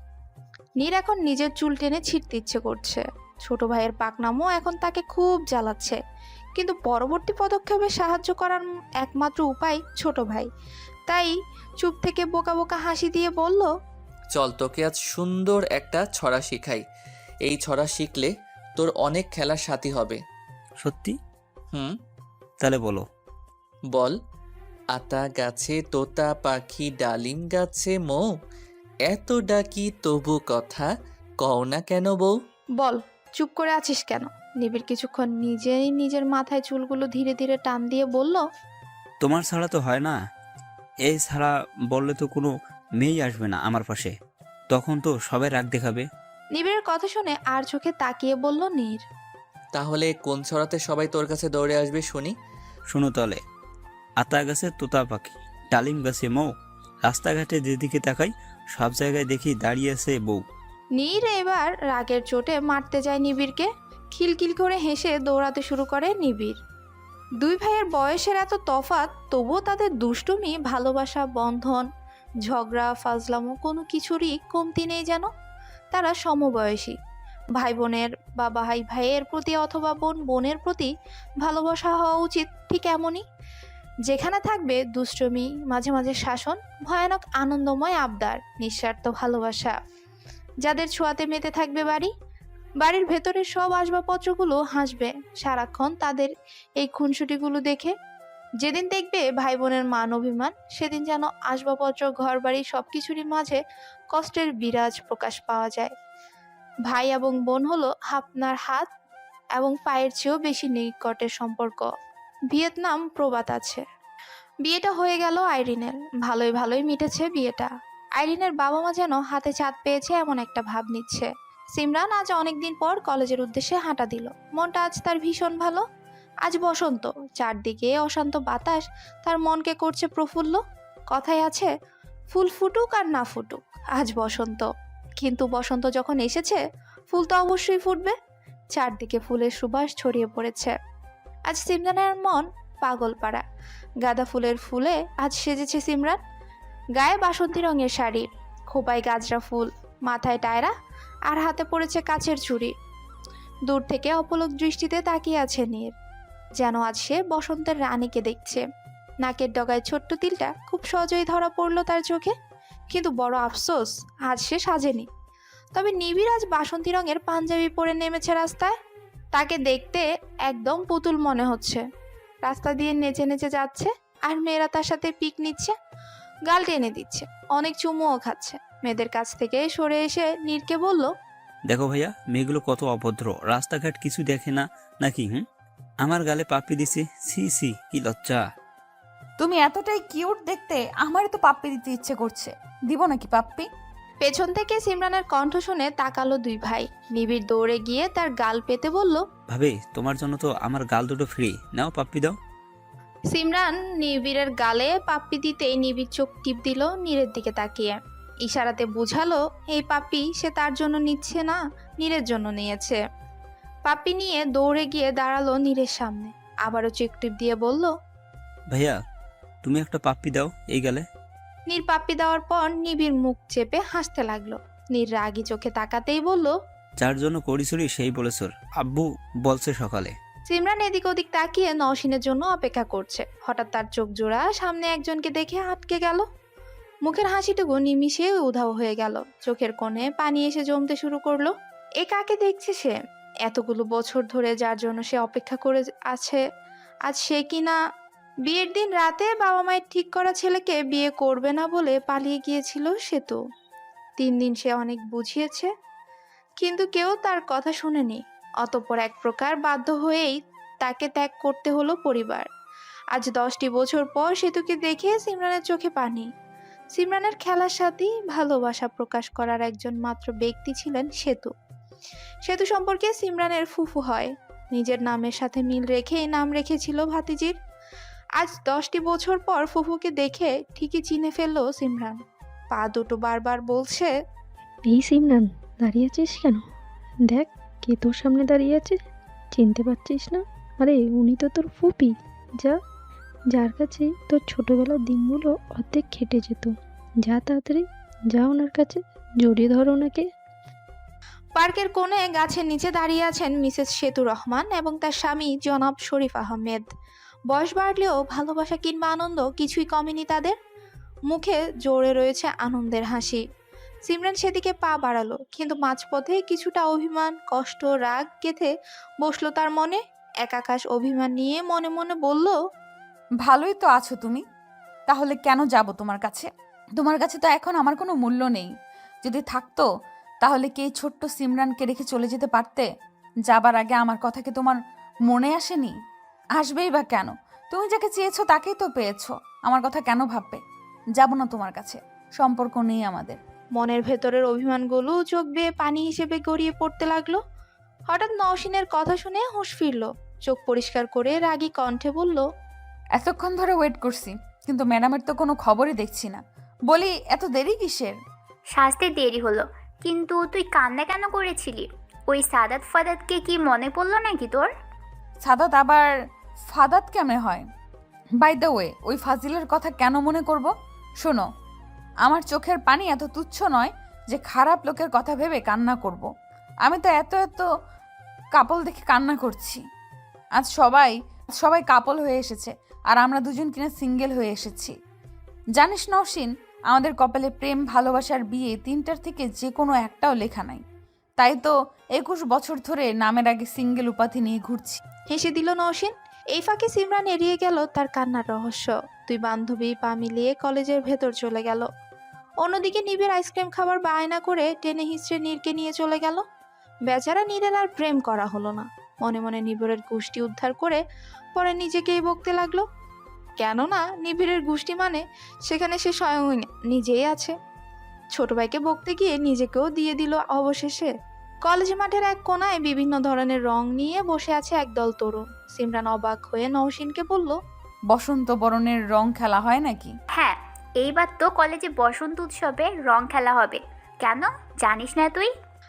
নীর এখন নিজের চুল টেনে ছিঁড়তে ইচ্ছে করছে। ছোট ভাইয়ের পাকনামও এখন তাকে খুব জ্বালাচ্ছে। কিন্তু পরবর্তী পদক্ষেপে সাহায্য করার একমাত্র উপায় ছোট ভাই। তাই চুপ থেকে বোকা বোকা হাসি দিয়ে বলল, চল তোকে আজ সুন্দর একটা ছড়া শিখাই। এই ছড়া শিখলে তোর অনেক খেলার সাথী হবে। সত্যি? হুম। তাহলে বলো। বল। আতা গাছে তোতা পাখি, ডালিম গাছে মৌ, এত ডাকি তবু কথা কও না কেন বউ। বল, চুপ করে আছিস কেন? নিবিড় কিছুক্ষণ নিজেই নিজের মাথায় চুলগুলো ধীরে ধীরে টান দিয়ে বলল, তোমার ছাড়া তো হয় না। এই ছাড়া বললে তো কোনো মেয়েই আসবে না আমার পাশে, তখন তো সবাই রাগ দেখাবে। নিবিড়ের কথা শুনে আর চোখে তাকিয়ে বলল নীর, তাহলে কোন ছড়াতে সবাই তোর কাছে দৌড়ে আসবে শুনি? শোনো তাহলে। আতা গাছে তোতা পাখি, ডালিম গাছে মৌ, রাস্তাঘাটে যেদিকে তাকাই সব জায়গায় দেখি দাঁড়িয়ে আছে বউ। নীর এবার রাগের চোটে মারতে যায় নিবিড়কে। খিলখিল করে হেসে দৌড়াতে শুরু করে নিবিড়। দুই ভাইয়ের বয়সের এত তফাৎ, তবুও তাদের দুষ্টুমি, ভালোবাসা, বন্ধন, ঝগড়া, ফাজলামো কোনো কিছুরই কমতি নেই যেন। তারা সমবয়সী। ভাই বোনের বা ভাই ভাইয়ের প্রতি অথবা বোন বোনের প্রতি ভালোবাসা হওয়া উচিত ঠিক এমনই। যেখানে থাকবে দুষ্টুমি, মাঝে মাঝে শাসন, ভয়ানক আনন্দময় আবদার, নিঃস্বার্থ ভালোবাসা। যাদের ছোঁয়াতে মেতে থাকবে বাড়ির ভেতরের সব আসবাবপত্রগুলো হাসবে সারাক্ষণ তাদের এই খুনসুটিগুলো দেখে। যেদিন দেখবে ভাই বোনের মান অভিমান, সেদিন যেন আসবাবপত্র, ঘর বাড়ি সবকিছুরই মাঝে কষ্টের বিরাজ প্রকাশ পাওয়া যায়। ভাই এবং বোন হলো আপনার হাত এবং পায়ের চেয়েও বেশি নিকটের সম্পর্ক। ভিয়েতনাম প্রবাদ আছে। বিয়েটা হয়ে গেল আইরিনের। ভালোই ভালোই মিটেছে বিয়েটা। আইরিনের বাবা মা যেন হাতে চাঁদ পেয়েছে এমন একটা ভাব নিচ্ছে। সিমরান আজ অনেকদিন পর কলেজের উদ্দেশ্যে হাঁটা দিল। মনটা আজ তার ভীষণ ভালো। আজ বসন্ত, চারদিকে অশান্ত বাতাস তার মনকে করছে প্রফুল্ল। কথায় আছে, ফুল ফুটুক আর না ফুটুক, আজ বসন্ত। কিন্তু বসন্ত যখন এসেছে, ফুল তো অবশ্যই ফুটবে। চারদিকে ফুলের সুবাস ছড়িয়ে পড়েছে। আজ সিমরানের মন পাগলপাড়া। গাঁদা ফুলের ফুলে আজ সেজেছে সিমরান। গায়ে বাসন্তী রঙের শাড়ি, খোপায় গাজরা ফুল, মাথায় টায়রা, আর হাতে পড়েছে কাচের চুড়ি। দূর থেকে অপলক দৃষ্টিতে তাকিয়ে আছে নীর, যেন আজ সে বসন্তের রানীকে দেখছে। নাকের ডগায় ছোট্ট তিলটা খুব সহজেই ধরা পড়ল তার চোখে। কিন্তু বড় আফসোস, আজ সে সাজেনি। তবে নিবিড় আজ বাসন্তী রঙের পাঞ্জাবি পরে নেমেছে রাস্তায়। তাকে দেখতে একদম পুতুল মনে হচ্ছে। রাস্তা দিয়ে নেচে নেচে যাচ্ছে আর মেয়েরা তার সাথে পিক নিচ্ছে। গাল টেনে দিচ্ছে, অনেক চুমুও খাচ্ছে। মেয়েদের কাছ থেকে সরে এসে নীরকে বলল, দেখো ভাইয়া, মেয়েগুলো কত অভদ্র, রাস্তাঘাট কিছু দেখে না নাকি? আমার গালে পাপ্পি দিছে, সি সি, কি লজ্জা। তুমি এতটাই কিউট দেখতে, আমারই তো পাপ্পি দিতে ইচ্ছে করছে। দিব নাকি পাপ্পি? পেছন থেকে সিমরানের কণ্ঠ শুনে তাকালো দুই ভাই। নিবিড় দৌড়ে গিয়ে তার গাল পেতে বলল, ভাবে, তোমার জন্য তো আমার গাল দুটো ফ্রি, নাও পাপ্পি দাও। সিমরান নিবিড়ের গালে পাপ্পি দিতেই নিবিড় চোখ টিপ দিল নীরের দিকে তাকিয়ে। ইশারাতে বুঝালো এই পাপ্পি সে তার জন্য নিচ্ছে না, নীরের জন্য নিয়েছে। পাপ্পি নিয়ে দৌড়ে গিয়ে দাঁড়ালো নীরের সামনে, আবারও চোখ টিপ দিয়ে বলল, ভাইয়া, তুমি একটা পাপ্পি দাও এই গালে। নীর পাপ্পি দেওয়ার পর নিবিড় মুখ চেপে হাসতে লাগলো। নীর রাগী চোখে তাকাতেই বলল, যার জন্য করিছুরি সেই বলেছর, আব্বু বলছে সকালে। সিমরান এদিক ওদিক তাকিয়ে নওশিনের জন্য অপেক্ষা করছে। হঠাৎ তার চোখ জোড়া সামনে একজনকে দেখে আটকে গেল। মুখের হাসিটুকু নিমিষে উধাও হয়ে গেল, চোখের কোণে পানি এসে জমতে শুরু করলো। এ কাকে দেখছে সে? এতগুলো বছর ধরে যার জন্য সে অপেক্ষা করে আছে, আজ সে কিনা বিয়ের দিন রাতে বাবা মায়ের ঠিক করা ছেলেকে বিয়ে করবে না বলে পালিয়ে গিয়েছিল। সে তো 3 দিন সে অনেক বুঝিয়েছে, কিন্তু কেউ তার কথা শুনেনি। অতঃপর এক প্রকার বাধ্য হয়েই তাকে ত্যাগ করতে হলো পরিবার। আজ 10টি বছর পর সেতুকে দেখে সিমরানের চোখে পানি। সিমরানের খেলার সাথে ভালোবাসা প্রকাশ করার একজন মাত্র ব্যক্তি ছিলেন সেতু। সেতু সম্পর্কে সিমরানের ফুফু হয়, নিজের নামের সাথে মিল রেখে এই নাম রেখেছিল ভাতিজির। আজ 10টি বছর পর ফুফুকে দেখে ঠিকই চিনে ফেললো সিমরান। পা দুটো বারবার বলছে, এই সিমরান, দাঁড়িয়ে আছিস কেন? দেখ কে তোর সামনে দাঁড়িয়ে আছে, চিনতে পারছিস না? আরে উনি তো তোর ফুপি, যা, যার কাছে তোর ছোটবেলার দিনগুলো অর্ধেক খেটে যেত। যা তাড়াতাড়ি, যা ওনার কাছে, জড়িয়ে ধরো ওনাকে। পার্কের কোণে গাছের নিচে দাঁড়িয়ে আছেন মিসেস সেতু রহমান এবং তার স্বামী জনাব শরীফ আহমেদ। বয়স বাড়লেও ভালোবাসা কিংবা আনন্দ কিছুই কমেনি তাদের। মুখে জোরে রয়েছে আনন্দের হাসি। সিমরান সেদিকে পা বাড়ালো, কিন্তু মাঝপথে কিছুটা অভিমান, কষ্ট, রাগ গেঁথে বসলো তার মনে। একাকাশ অভিমান নিয়ে মনে মনে বলল, ভালোই তো আছো তুমি, তাহলে কেন যাব তোমার কাছে? তোমার কাছে তো এখন আমার কোনো মূল্য নেই। যদি থাকতো তাহলে কি এই ছোট্ট সিমরানকে রেখে চলে যেতে পারতে? যাবার আগে আমার কথা কি তোমার মনে আসেনি? আসবেই বা কেন? তুমি যাকে চেয়েছো তাকেই তো পেয়েছো। আমার কথা কেন ভাববে? যাব না তোমার কাছে, সম্পর্ক নেই আমাদের। মনের ভেতরের অভিমানগুলো চোখ বেয়ে পানি হিসেবে গড়িয়ে পড়তে লাগলো। হঠাৎ নওশিনের কথা শুনে হুঁশ ফিরল, চোখ পরিষ্কার করে রাগী কণ্ঠে বলল, এতক্ষণ ধরে ওয়েট করছি, কিন্তু ম্যাডামের তো কোনো খবরই দেখছি না। বলি এত দেরি কিসের? সাজতে দেরি হলো, কিন্তু তুই কান্না কেন করেছিলি? ওই সাদাত ফাদাতকে কি মনে পড়লো নাকি তোর? সাদাত আবার ফাদাত কেমনে হয়? বাই দ্য ওয়ে, ওই ফাজিলের কথা কেন মনে করব? শোনো, আমার চোখের পানি এত তুচ্ছ নয় যে খারাপ লোকের কথা ভেবে কান্না করব। আমি তো এত এত কাপল দেখে কান্না করছি। আজ সবাই কাপল হয়ে এসেছে, আর আমরা দুজন কিনা সিঙ্গেল হয়ে এসেছি। জানিস নওশিন, আমাদের কপালে প্রেম, ভালোবাসার বিয়ে, 3টার থেকে যে কোনো একটাও লেখা নাই। তাই তো 21 বছর ধরে নামের আগে সিঙ্গেল উপাধি নিয়ে ঘুরছি। হেসে দিল নওশিন। এই ফাঁকে সিমরান এড়িয়ে গেল তার কান্নার রহস্য। দুই বান্ধবী পা মিলিয়ে কলেজের ভেতর চলে গেল। অন্যদিকে নিবিড় আইসক্রিম খাবার বায়না করে টেনে হিঁচড়ে নীরকে নিয়ে চলে গেল। বেচারা নীরের আর প্রেম করা হলো না। মনে মনে নিবিড়ের গোষ্ঠী উদ্ধার করে পরে নিজেকেই বকতে লাগলো। কেননা নিবিড়ের গোষ্ঠী মানে সেখানে সে স্বয়ং নিজেই আছে। ছোট ভাইকে বকতে গিয়ে নিজেকেও দিয়ে দিল অবশেষে। কলেজ মাঠের এক কোনায় বিভিন্ন ধরনের রং নিয়ে বসে আছে একদল তরুণ। সিমরান অবাক হয়ে নওশিনকে বলল, বসন্ত বরণের রং খেলা হয় নাকি? হ্যাঁ, এইবার তো কলেজে বসন্ত উৎসবে রং খেলা হবে। কেন, জানিস না তুই?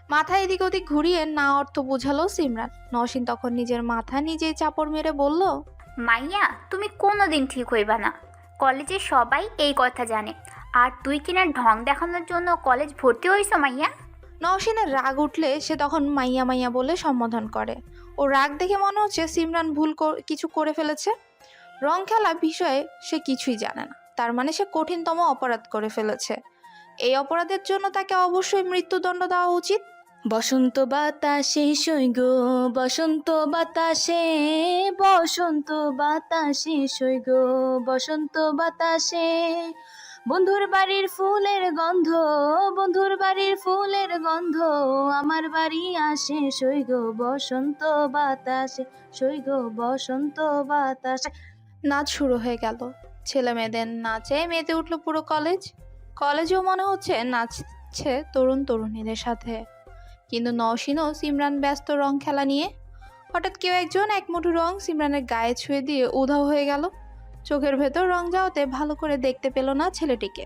মাথা এদিক ওদিক ঘুরিয়ে না অর্থ বোঝালো সিমরান। নওশিন তখন নিজের মাথা নিজেই চাপড় মেরে বলল, মাইয়া, তুমি কোনোদিন ঠিক হইবা না। কলেজে সবাই এই কথা জানে, আর তুই কিনা ঢং দেখানোর জন্য কলেজ ভর্তি হইছ মাইয়া। নওশিনের রাগ উঠলে সে তখন মাইয়া মাইয়া বলে সম্বোধন করে। ও রাগ দেখে মনে হচ্ছে সিমরান ভুল কিছু করে ফেলেছে। রং খেলা বিষয়ে সে কিছুই জানে না, তার মানে সে কঠিনতম অপরাধ করে ফেলেছে। এই অপরাধের জন্য তাকে অবশ্যই মৃত্যুদণ্ড দেওয়া উচিত। বসন্ত বাতাসে সৈগো, বসন্ত বাতাসে, বসন্ত বাতাসে সৈগো, বসন্ত বাতাসে, বন্ধুর বাড়ির ফুলের গন্ধ, বন্ধুর বাড়ির ফুলের গন্ধ, আমার বাড়ি আসে সৈগ বসন্ত বাতাসে, সৈগ বসন্ত বাতাসে। নাচ শুরু হয়ে গেল। ছেলে মেয়েদের নাচে মেতে উঠল পুরো কলেজ। কলেজেও মনে হচ্ছে নাচছে তরুণ তরুণীদের সাথে। কিন্তু নওশীন ও সিমরান ব্যস্ত রং খেলা নিয়ে। হঠাৎ কেউ একজন এক মুঠো রং সিমরানের গায়ে ছুঁয়ে দিয়ে উধাও হয়ে গেল। চোখের ভেতর রং যাওয়াতে ভালো করে দেখতে পেল না ছেলেটিকে,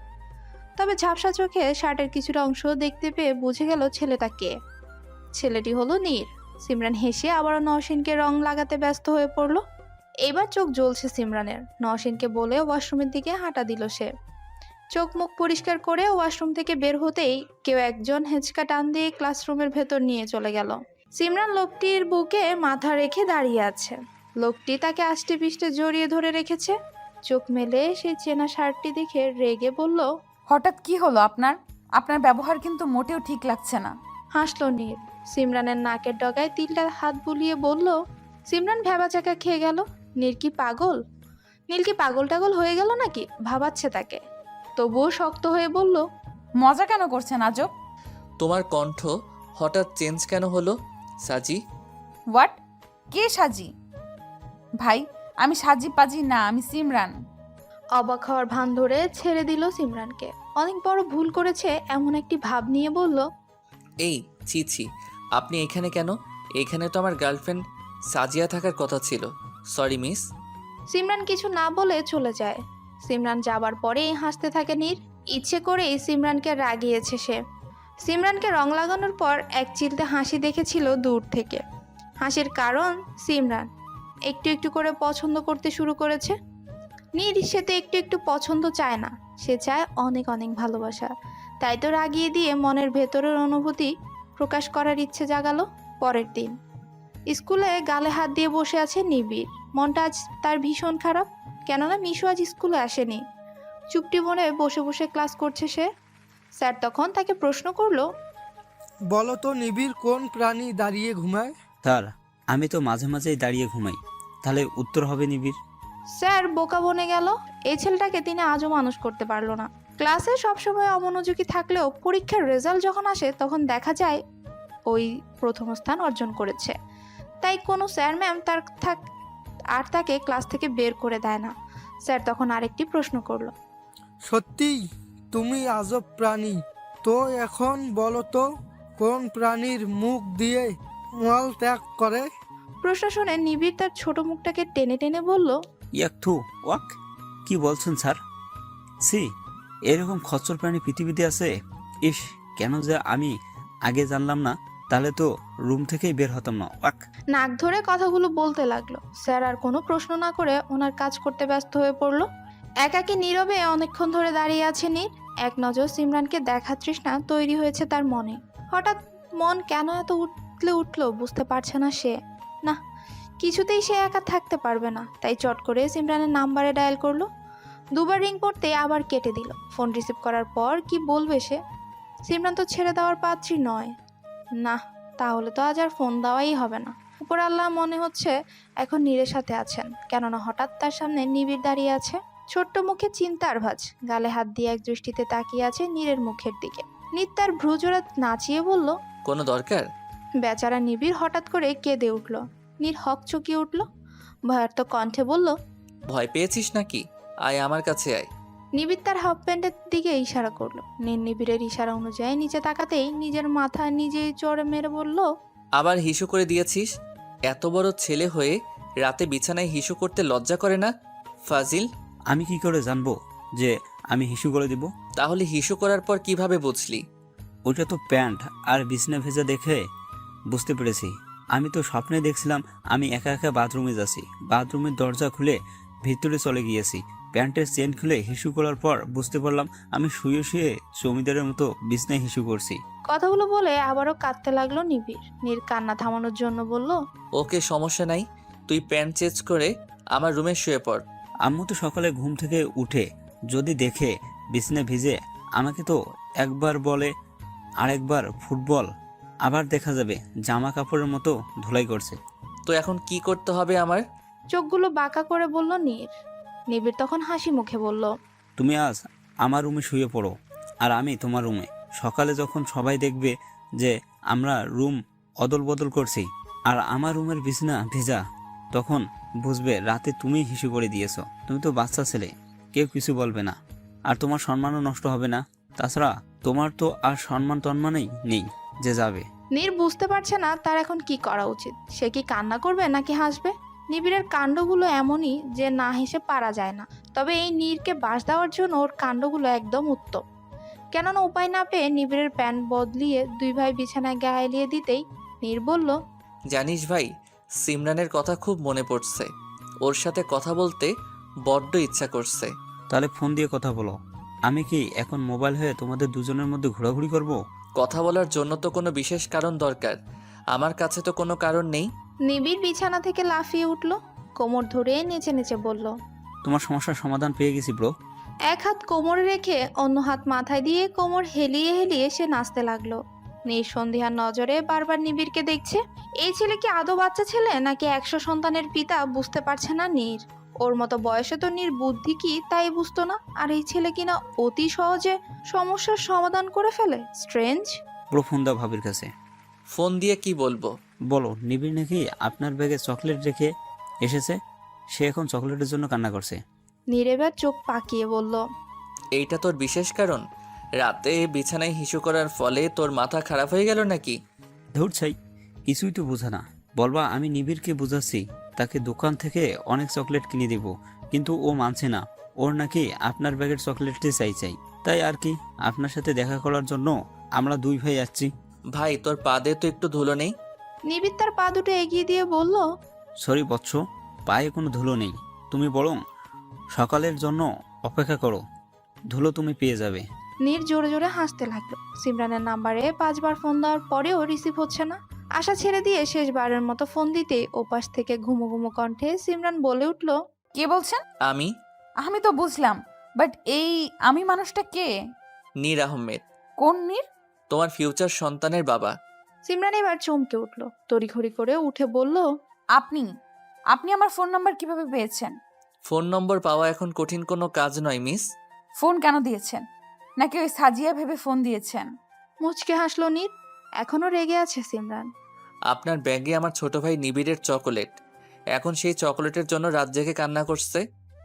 তবে ঝাপসা চোখে শার্টের কিছুটা অংশ দেখতে পেয়ে বুঝে গেল ছেলেটা কে। ছেলেটি হলো নীর। সিমরান হেসে আবারও নওশীনকে রং লাগাতে ব্যস্ত হয়ে পড়ল। এবার চোখ জ্বলছে সিমরানের। নওশীনকে বলে ওয়াশরুমের দিকে হাঁটা দিল সে। চোখ মুখ পরিষ্কার করে ওয়াশরুম থেকে বের হতেই কেউ একজন হেঁচকা টান দিয়ে ক্লাসরুমের ভেতর নিয়ে চলে গেল। সিমরান লোকটির বুকে মাথা রেখে দাঁড়িয়ে আছে। লোকটি তাকে আষ্টে পিষ্টে জড়িয়ে ধরে রেখেছে। চোখ মেলে সেই চেনা শার্টটি দেখে রেগে বলল, হঠাৎ কি হলো আপনার? আপনার ব্যবহার কিন্তু মোটেও ঠিক লাগছে না। হাসল নীর। সিমরানের নাকের ডগায় তিলটা হাত বুলিয়ে বলল। সিমরান ভ্যাবাচাকা খেয়ে গেল। নীর কি পাগল? নীল কি পাগল টাগল হয়ে গেল নাকি? ভাবাচ্ছে তাকে। তবুও শক্ত হয়ে বলল, মজা কেন করছেন আজব? তোমার কণ্ঠ হঠাৎ চেঞ্জ কেন হলো সাজি? হোয়াট? কে সাজি? ভাই আমি সাজি পাজি না, আমি সিমরান। অবাক হওয়ার ভান ধরে ছেড়ে দিল সিমরানকে। অনেক বড় ভুল করেছে এমন একটি ভাব নিয়ে বলল, এই ছি ছি, আপনি এখানে কেন? এখানে তো আমার গার্লফ্রেন্ড সাজিয়া থাকার কথা ছিল। Sorry miss. সিমরান কিছু না বলে চলে যায়। সিমরান যাবার পরেই হাসতে থাকে নীর। ইচ্ছে করেই সিমরানকে রাগিয়েছে সে। সিমরানকে রং লাগানোর পর এক চিলতে হাসি দেখেছিল দূর থেকে। হাসির কারণ সিমরান একটু একটু করে পছন্দ করতে শুরু করেছে। নীর সে তো একটু একটু পছন্দ চায় না, সে চায় অনেক অনেক ভালোবাসা। তাই তো রাগিয়ে দিয়ে মনের ভেতরের অনুভূতি প্রকাশ করার ইচ্ছে জাগালো। পরের দিন স্কুলে গালে হাত দিয়ে বসে আছে নিবিড়। মনটা আজ তার ভীষণ খারাপ, কেননা মিশু আজ স্কুলে আসেনি। চুপটি মনে বসে বসে ক্লাস করছে সে। স্যার তখন তাকে প্রশ্ন করলো, বলো তো নিবিড় কোন প্রাণী দাঁড়িয়ে ঘুমায়? স্যার আমি তো মাঝে মাঝেই দাঁড়িয়ে ঘুমাই। তাহলে উত্তর হবে নিবিড়। স্যার বোকা বনে গেল। এই ছেলেটাকে তিনি আজও মানুষ করতে পারলো না। ক্লাসে সবসময় অমনোযোগী থাকলেও পরীক্ষার রেজাল্ট যখন আসে তখন দেখা যায় ওই প্রথম স্থান অর্জন করেছে। তাই কোনো স্যার ম্যাম তাকে ক্লাস থেকে বের করে দেয় না। স্যার তখন আরেকটি প্রশ্ন করলো, সত্যিই তুমি আজব প্রাণী। তো এখন বলো তো কোন প্রাণীর মুখ দিয়ে মল ত্যাগ করে? প্রশ্ন শুনে নিবিড় তার ছোট মুখটাকে টেনে টেনে বলল, ইয়াকথু ওয়াক। কি বলছেন স্যার? সি, এরকম খচ্চর প্রাণী পৃথিবীতে আছে? ইস, কেন যে আমি আগে জানলাম না, তাহলে তো রুম থেকেই বের হতাম না। ওয়াক। নাক ধরে কথাগুলো বলতে লাগলো। স্যার আর কোনো প্রশ্ন না করে ওনার কাজ করতে ব্যস্ত হয়ে পড়লো। একাকী নীরবে অনেকক্ষণ ধরে দাঁড়িয়ে আছে নীর। এক নজর সিমরানকে দেখার তৃষ্ণা তৈরি হয়েছে তার মনে। হঠাৎ মন কেন এত উঠলো বুঝতে পারছে না সে। না, কিছুতেই সে একা থাকতে পারবে না। তাই চট করে সিমরানের নাম্বারে ডায়াল করলো। দুবার রিং করতে আবার কেটে দিল। ফোন রিসিভ করার পর কি বলবে সে? সিমরান তো ছেড়ে দেওয়ার পাত্রী নয়। না, তাহলে তো আজ আর ফোন দেওয়াই হবে না। উপর আল্লাহ মনে হচ্ছে এখন নীরের সাথে আছেন, কেননা হঠাৎ তার সামনে নিবিড় দাঁড়িয়ে আছে। ছোট্ট মুখে চিন্তার ভাঁজ, গালে হাত দিয়ে এক দৃষ্টিতে তাকিয়ে আছে নীরের মুখের দিকে। নীর তার ভ্রুজোড়া নাচিয়ে বলল, কোনো দরকার? বেচারা নিবিড় হঠাৎ করে কেঁদে উঠল। নীর হক চকিয়ে উঠল, ভয়ার্থ কণ্ঠে বলল, ভয় পেয়েছিস নাকি? আয় আমার কাছে আয়। নিবিড় তার হাফ প্যান্টের দিকে ইশারা করলো। নীর নিবিড়ের ইশারা অনুযায়ী নিচে তাকাতেই নিজের মাথা নিজেই চড়ে মেরে বলল, আবার হিসু করে দিয়েছিস? এত বড় ছেলে হয়ে রাতে বিছানায় হিসু করতে লজ্জা করে না ফাজিল? আমি কি করে জানবো যে আমি হিসু করে দিব? তাহলে হিসু করার পর কিভাবে বুঝলি? ওইটা তো প্যান্ট আর বিছনা ভেজা দেখে বুঝতে পেরেছি। আমি তো স্বপ্নে দেখছিলাম আমি একা একা বাথরুমে যাচ্ছি। বাথরুমের দরজা খুলে ভিতরে চলে গিয়েছি। প্যান্টের চেন খুলে হিসু করার পর বুঝতে পারলাম আমি শুয়ে শুয়ে জমিদারের মতো বিছনায় হিসু করছি। কথাগুলো বলে আবারও কাঁদতে লাগলো নিবিড়। নীর কান্না থামানোর জন্য বলল, ওকে, সমস্যা নাই, তুই প্যান্ট চেঞ্জ করে আমার রুমে শুয়ে পড়। আম্মু তো সকালে ঘুম থেকে উঠে যদি দেখে বিছনা ভিজে, আমাকে তো একবার বলে আরেকবার ফুটবল, আবার দেখা যাবে জামা কাপড়ের মতো ধুলাই করছে। তো এখন কি করতে হবে আমার? চোখগুলো বাঁকা করে বলল নীর। নিবিড় তখন হাসি মুখে বলল, তুমি আজ আমার রুমে শুয়ে পড়ো আর আমি তোমার রুমে। সকালে যখন সবাই দেখবে যে আমরা রুম অদল বদল করছি আর আমার রুমের বিছানা ভেজা, তখন বুঝবে রাতে তুমিই হিসু করে দিয়েছো। তুমি তো বাচ্চা ছেলে, কেউ কিছু বলবে না, আর তোমার সম্মানও নষ্ট হবে না। তাছাড়া তোমার তো আর সম্মান টন্মানেই নেই যে যাবে। নীর বুঝতে পারছে না তার এখন কি করা উচিত। সে কি কান্না করবে নাকি হাসবে? নিবিড়ের কাণ্ডগুলো এমনই যে না হেসে পারা যায় না। তবে এই নীরকে বাস দেওয়ার জন্য ওর কাণ্ডগুলো একদম উত্তম। কেননা উপায় না পেয়ে নিবিড়ের প্যান্ট বদলিয়ে দুই ভাই বিছানায় গায়ে এলিয়ে দিতেই নীর বলল, জানিস ভাই, সিমরানের কথা খুব মনে পড়ছে। ওর সাথে কথা বলতে বড্ড ইচ্ছা করছে। তাহলে ফোন দিয়ে কথা বলো। আমি কি এখন মোবাইল হয়ে তোমাদের দুজনের মধ্যে ঘোরাঘুরি করব? কথা বলার জন্য তো কোনো বিশেষ কারণ দরকার। আমার কাছে তো কোনো কারণ নেই। নিবিড় বিছানা থেকে লাফিয়ে উঠল, কোমর ধরে নেচে নেচে বলল, তোমার সমস্যার সমাধান পেয়ে গেছি ব্রো। এক হাত কোমরে রেখে অন্য হাত মাথায় দিয়ে কোমর হেলিয়ে হেলিয়ে সে নাচতে লাগলো। নিঃসন্দেহার নজরে বারবার নিবিড়কে দেখছে। এই ছেলে কি আদৌ বাচ্চা ছেলে নাকি 100 সন্তানের পিতা বুঝতে পারছে না নীর। ওর মতো বয়সে তো নীর বুদ্ধি কি তাই বুঝতো না, আর এই ছেলে কিনা অতি সহজে সমস্যার সমাধান করে ফেলে। স্ট্রেঞ্জ। ব্রো ফোন দাও ভাবির কাছে। ফোন দিয়ে কি বলবো? বলো নিবিড় নাকি আপনার ব্যাগে চকলেট রেখে এসেছে, সে এখন চকলেটের জন্য কান্না করছে। নীর এবার চোখ পাকিয়ে বলল, এইটা তোর বিশেষ কারণ? রাতে বিছানায় হিসু করার ফলে তোর মাথা খারাপ হয়ে গেল নাকি? ধুর ছাই, কিছুই তো বোঝা না। বলবা আমি নিবিড়কে বুঝাচ্ছি, তাকে দোকান থেকে অনেক চকলেট কিনে দেব, কিন্তু ও মানছে না। ওর নাকি আপনার ব্যাগের চকলেটই চাই। তাই আর কি, আপনার সাথে দেখা করার জন্য আমরা দুই ভাই যাচ্ছি। ভাই, তোর পা দিয়ে তো একটু ধুলো নেই? নিবিড় তার পা দুটো এগিয়ে দিয়ে বলল, সরি বৎস, পায়ে কোনো ধুলো নেই। তুমি বরং সকালের জন্য অপেক্ষা করো, ধুলো তুমি পেয়ে যাবে। নীর জোরে জোরে হাসতে লাগলো। সিমরানের নাম্বারে 5 বার ফোন দেওয়ার পরেও রিসিভ হচ্ছে না। আশা ছেড়ে দিয়ে শেষবারের মতো ফোন দিতে ওপাশ থেকে ঘুমো ঘুমো কণ্ঠে সিমরান বলে উঠল, কে বলছেন? আমি আমি তো বুঝলাম, বাট এই আমি মানুষটা কে? নীর আহমেদ, কোন নীর? তোমার ফিউচার সন্তানের বাবা। সিমরান এবার চমকে উঠল, তড়িঘড়ি করে উঠে বলল, আপনি আপনি আমার ফোন নাম্বার কিভাবে পেয়েছেন? ফোন নম্বর পাওয়া এখন কঠিন কোনো কাজ নয় মিস। ফোন কেন দিয়েছেন? নাকি ওই সাজিয়া ভেবে ফোন দিয়েছেন? মুচকে হাসলো নীর। এখনো রেগে আছে সিমরান। আপনার ব্যাগে আমার ছোট ভাই নিবিড়ের চকোলেট, এখন সেই চকোলেটের জন্য রাত জেগে কান্না করছে।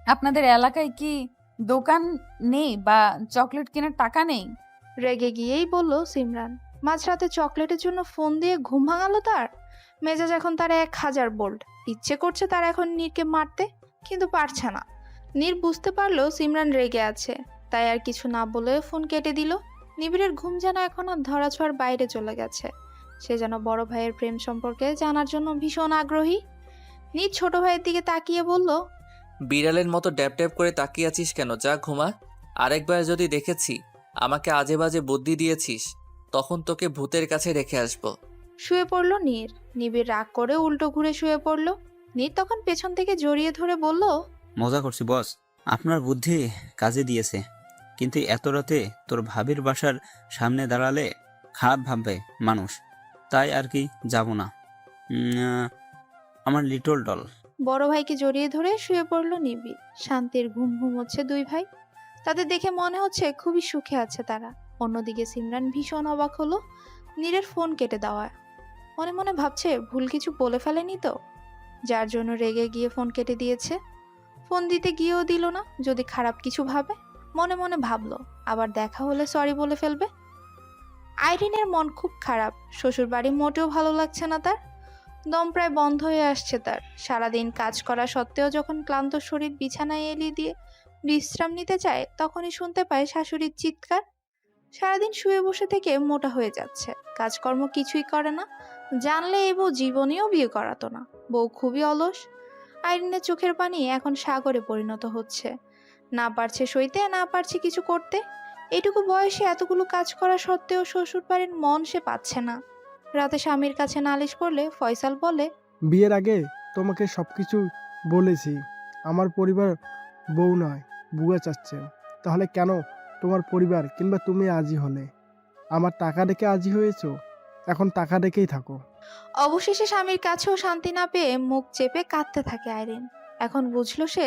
আপনাদের এলাকায় কি দোকান নেই বা চকলেট কেনার টাকা নেই? রেগে গিয়েই বলল সিমরান। মাঝরাতে চকলেটের জন্য ফোন দিয়ে ঘুম ভাঙালো তার। মেজাজ এখন তার 1000 বোল্ট। ইচ্ছে করছে তার এখন নীরকে মারতে, কিন্তু পারছে না। নীর বুঝতে পারলো সিমরান রেগে আছে, তাই আর কিছু না বলে ফোন কেটে দিল। নিবিড়ের ঘুম যেন এখন আর ধরাছোঁয়ার বাইরে চলে গেছে। সে যেন বড় ভাইয়ের প্রেম সম্পর্কে জানার জন্য ভীষণ আগ্রহী। নীর ছোট ভাইয়ের দিকে তাকিয়ে বলল, বিড়ালের মতো ড্যাপ ড্যাপ করে তাকিয়ে আছিস কেন? যা ঘুমা। আরেকবার যদি দেখেছি আমাকে আজে বাজে বুদ্ধি দিয়েছিস, তখন তোকে ভূতের কাছে রেখে আসবো। শুয়ে পড়ল নীর। নিবিড় রাগ করে উল্টো ঘুরে শুয়ে পড়ল। নীর তখন পেছন থেকে জড়িয়ে ধরে বলল, মজা করছি বস, আপনার বুদ্ধি কাজে দিয়েছে, কিন্তু এত রাতে তোর ভাবির বাসার সামনে দাঁড়ালে খারাপ ভাববে মানুষ, তাই আর কি যাব না। আমার লিটল ডল। বড় ভাইকে জড়িয়ে ধরে শুয়ে পড়ল নিবিড়। শান্তির ঘুম ঘুমোচ্ছে দুই ভাই। তাদের দেখে মনে হচ্ছে খুবই সুখে আছে তারা। অন্যদিকে সিমরান ভীষণ অবাক হলো নীরের ফোন কেটে দেওয়ায়। মনে মনে ভাবছে ভুল কিছু বলে ফেলেনি তো, যার জন্য রেগে গিয়ে ফোন কেটে দিয়েছে। ফোন দিতে গিয়েও দিল না, যদি খারাপ কিছু ভাবে। মনে মনে ভাবলো আবার দেখা হলে সরি বলে ফেলবে। আইরিনের মন খুব খারাপ। শ্বশুর বাড়ি মোটেও ভালো লাগছে না তার। দম প্রায় বন্ধ হয়ে আসছে তার। সারাদিন কাজ করা সত্ত্বেও যখন ক্লান্ত শরীর বিছানায় এলিয়ে দিয়ে বিশ্রাম নিতে চায়, তখনই শুনতে পায় শাশুড়ির চিৎকার। সারাদিন শুয়ে বসে থেকে মোটা হয়ে যাচ্ছে, কাজকর্ম কিছুই করে না। জানলে এই বউ জীবনেও বিয়ে করাতো না। বউ খুবই অলস। আইরিনের চোখের পানি এখন সাগরে পরিণত হচ্ছে। না পারছে সইতে, না পারছে কিছু করতে। এইটুকু বয়সে এতগুলো কাজ করা সত্ত্বেও শ্বশুর বাড়ির মন সে পাচ্ছে না। রাতে স্বামীর কাছে নালিশ করলে ফয়সাল বলে, বিয়ের আগে তোমাকে সব কিছু বলেছি, আমার পরিবার বউ নয় বুয়া চাচ্ছে। তাহলে কেন তোমার পরিবার কিংবা তুমি আজই হলে? আমার টাকা দেখে আজই হয়েছো, এখন টাকা দেখেই থাকো। অবশেষে স্বামীর কাছেও শান্তি না পেয়ে মুখ চেপে কাঁদতে থাকে আইরিন। এখন বুঝলো সে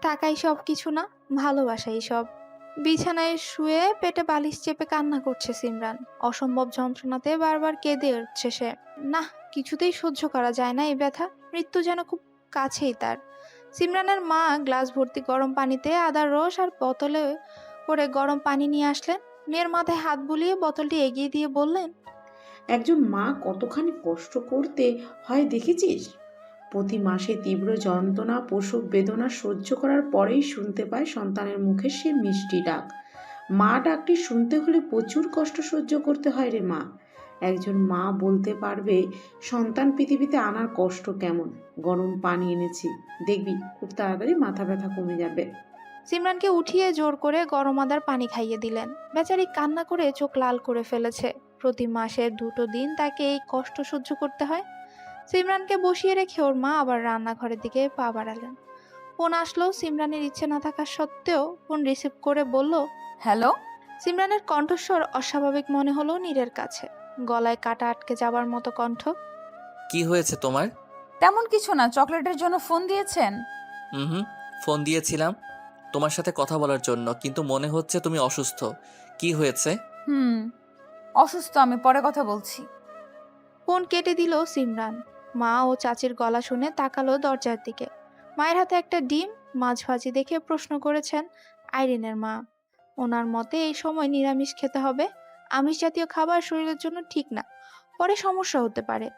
টাকাই সব কিছু না, ভালোবাসাই সব। বিছানায় শুয়ে পেটে বালিশ চেপে কান্না করছে সিমরান। অসম্ভব যন্ত্রণাতে বারবার কেঁদে উঠছে সে। না, কিছুতেই সহ্য করা যায় না এই ব্যথা। মৃত্যু যেন খুব কাছেই তার। সিমরানের মা গ্লাস ভর্তি গরম পানিতে আদার রস আর বোতলে করে গরম পানি নিয়ে আসলেন। মেয়ের মাথায় হাত বুলিয়ে বোতলটি এগিয়ে দিয়ে বললেন, একজন মা কতখানি কষ্ট করতে হয় দেখেছিস? প্রতি মাসে তীব্র যন্ত্রণা, প্রসব বেদনা সহ্য করার পরেই শুনতে পায় সন্তানের মুখে সে মিষ্টি ডাক। মা ডাকটি শুনতে হলে প্রচুর কষ্ট সহ্য করতে হয় রে মা। একজন মা বলতে পারবে সন্তান পৃথিবীতে আনার কষ্ট কেমন। গরম পানি এনেছি, দেখবি খুব তাড়াতাড়ি মাথা ব্যথা কমে যাবে। সিমরানকে উঠিয়ে জোর করে গরম আদার পানি খাইয়ে দিলেন। বেচারি কান্না করে চোখ লাল করে ফেলেছে। প্রতি মাসের 2টো দিন তাকে এই কষ্ট সহ্য করতে হয়। সিমরানকে বসিয়ে রেখে ওর মা আবার রান্নাঘরের দিকে পা বাড়ালেন। ফোন আসলো। সিমরানের ইচ্ছে না থাকা সত্ত্বেও ফোন রিসিভ করে বলল, হ্যালো। সিমরানের কণ্ঠস্বর অস্বাভাবিক মনে হলো নীরের কাছে। গলায় কাটা আটকে যাবার মতো কণ্ঠ। কি হয়েছে তোমার? তেমন কিছু না, চকলেটের জন্য ফোন দিয়েছেন? হুম, ফোন দিয়েছিলাম তোমার সাথে কথা বলার জন্য, কিন্তু মনে হচ্ছে তুমি অসুস্থ। কি হয়েছে? অসুস্থ আমি, পরে কথা বলছি। ফোন কেটে দিল সিমরান। মা ও চাচির গলা শুনে তাকালো দরজার দিকে। মায়ের হাতে একটা ডিম মাছ ভাজি দেখে প্রশ্ন করেছেন আইরিনের মা। ওনার মতে এই সময় নিরামিষ খেতে হবে। আমিষ জাতীয় খাবার শরীরের জন্য ঠিক না, পরে সমস্যা হতে পারে।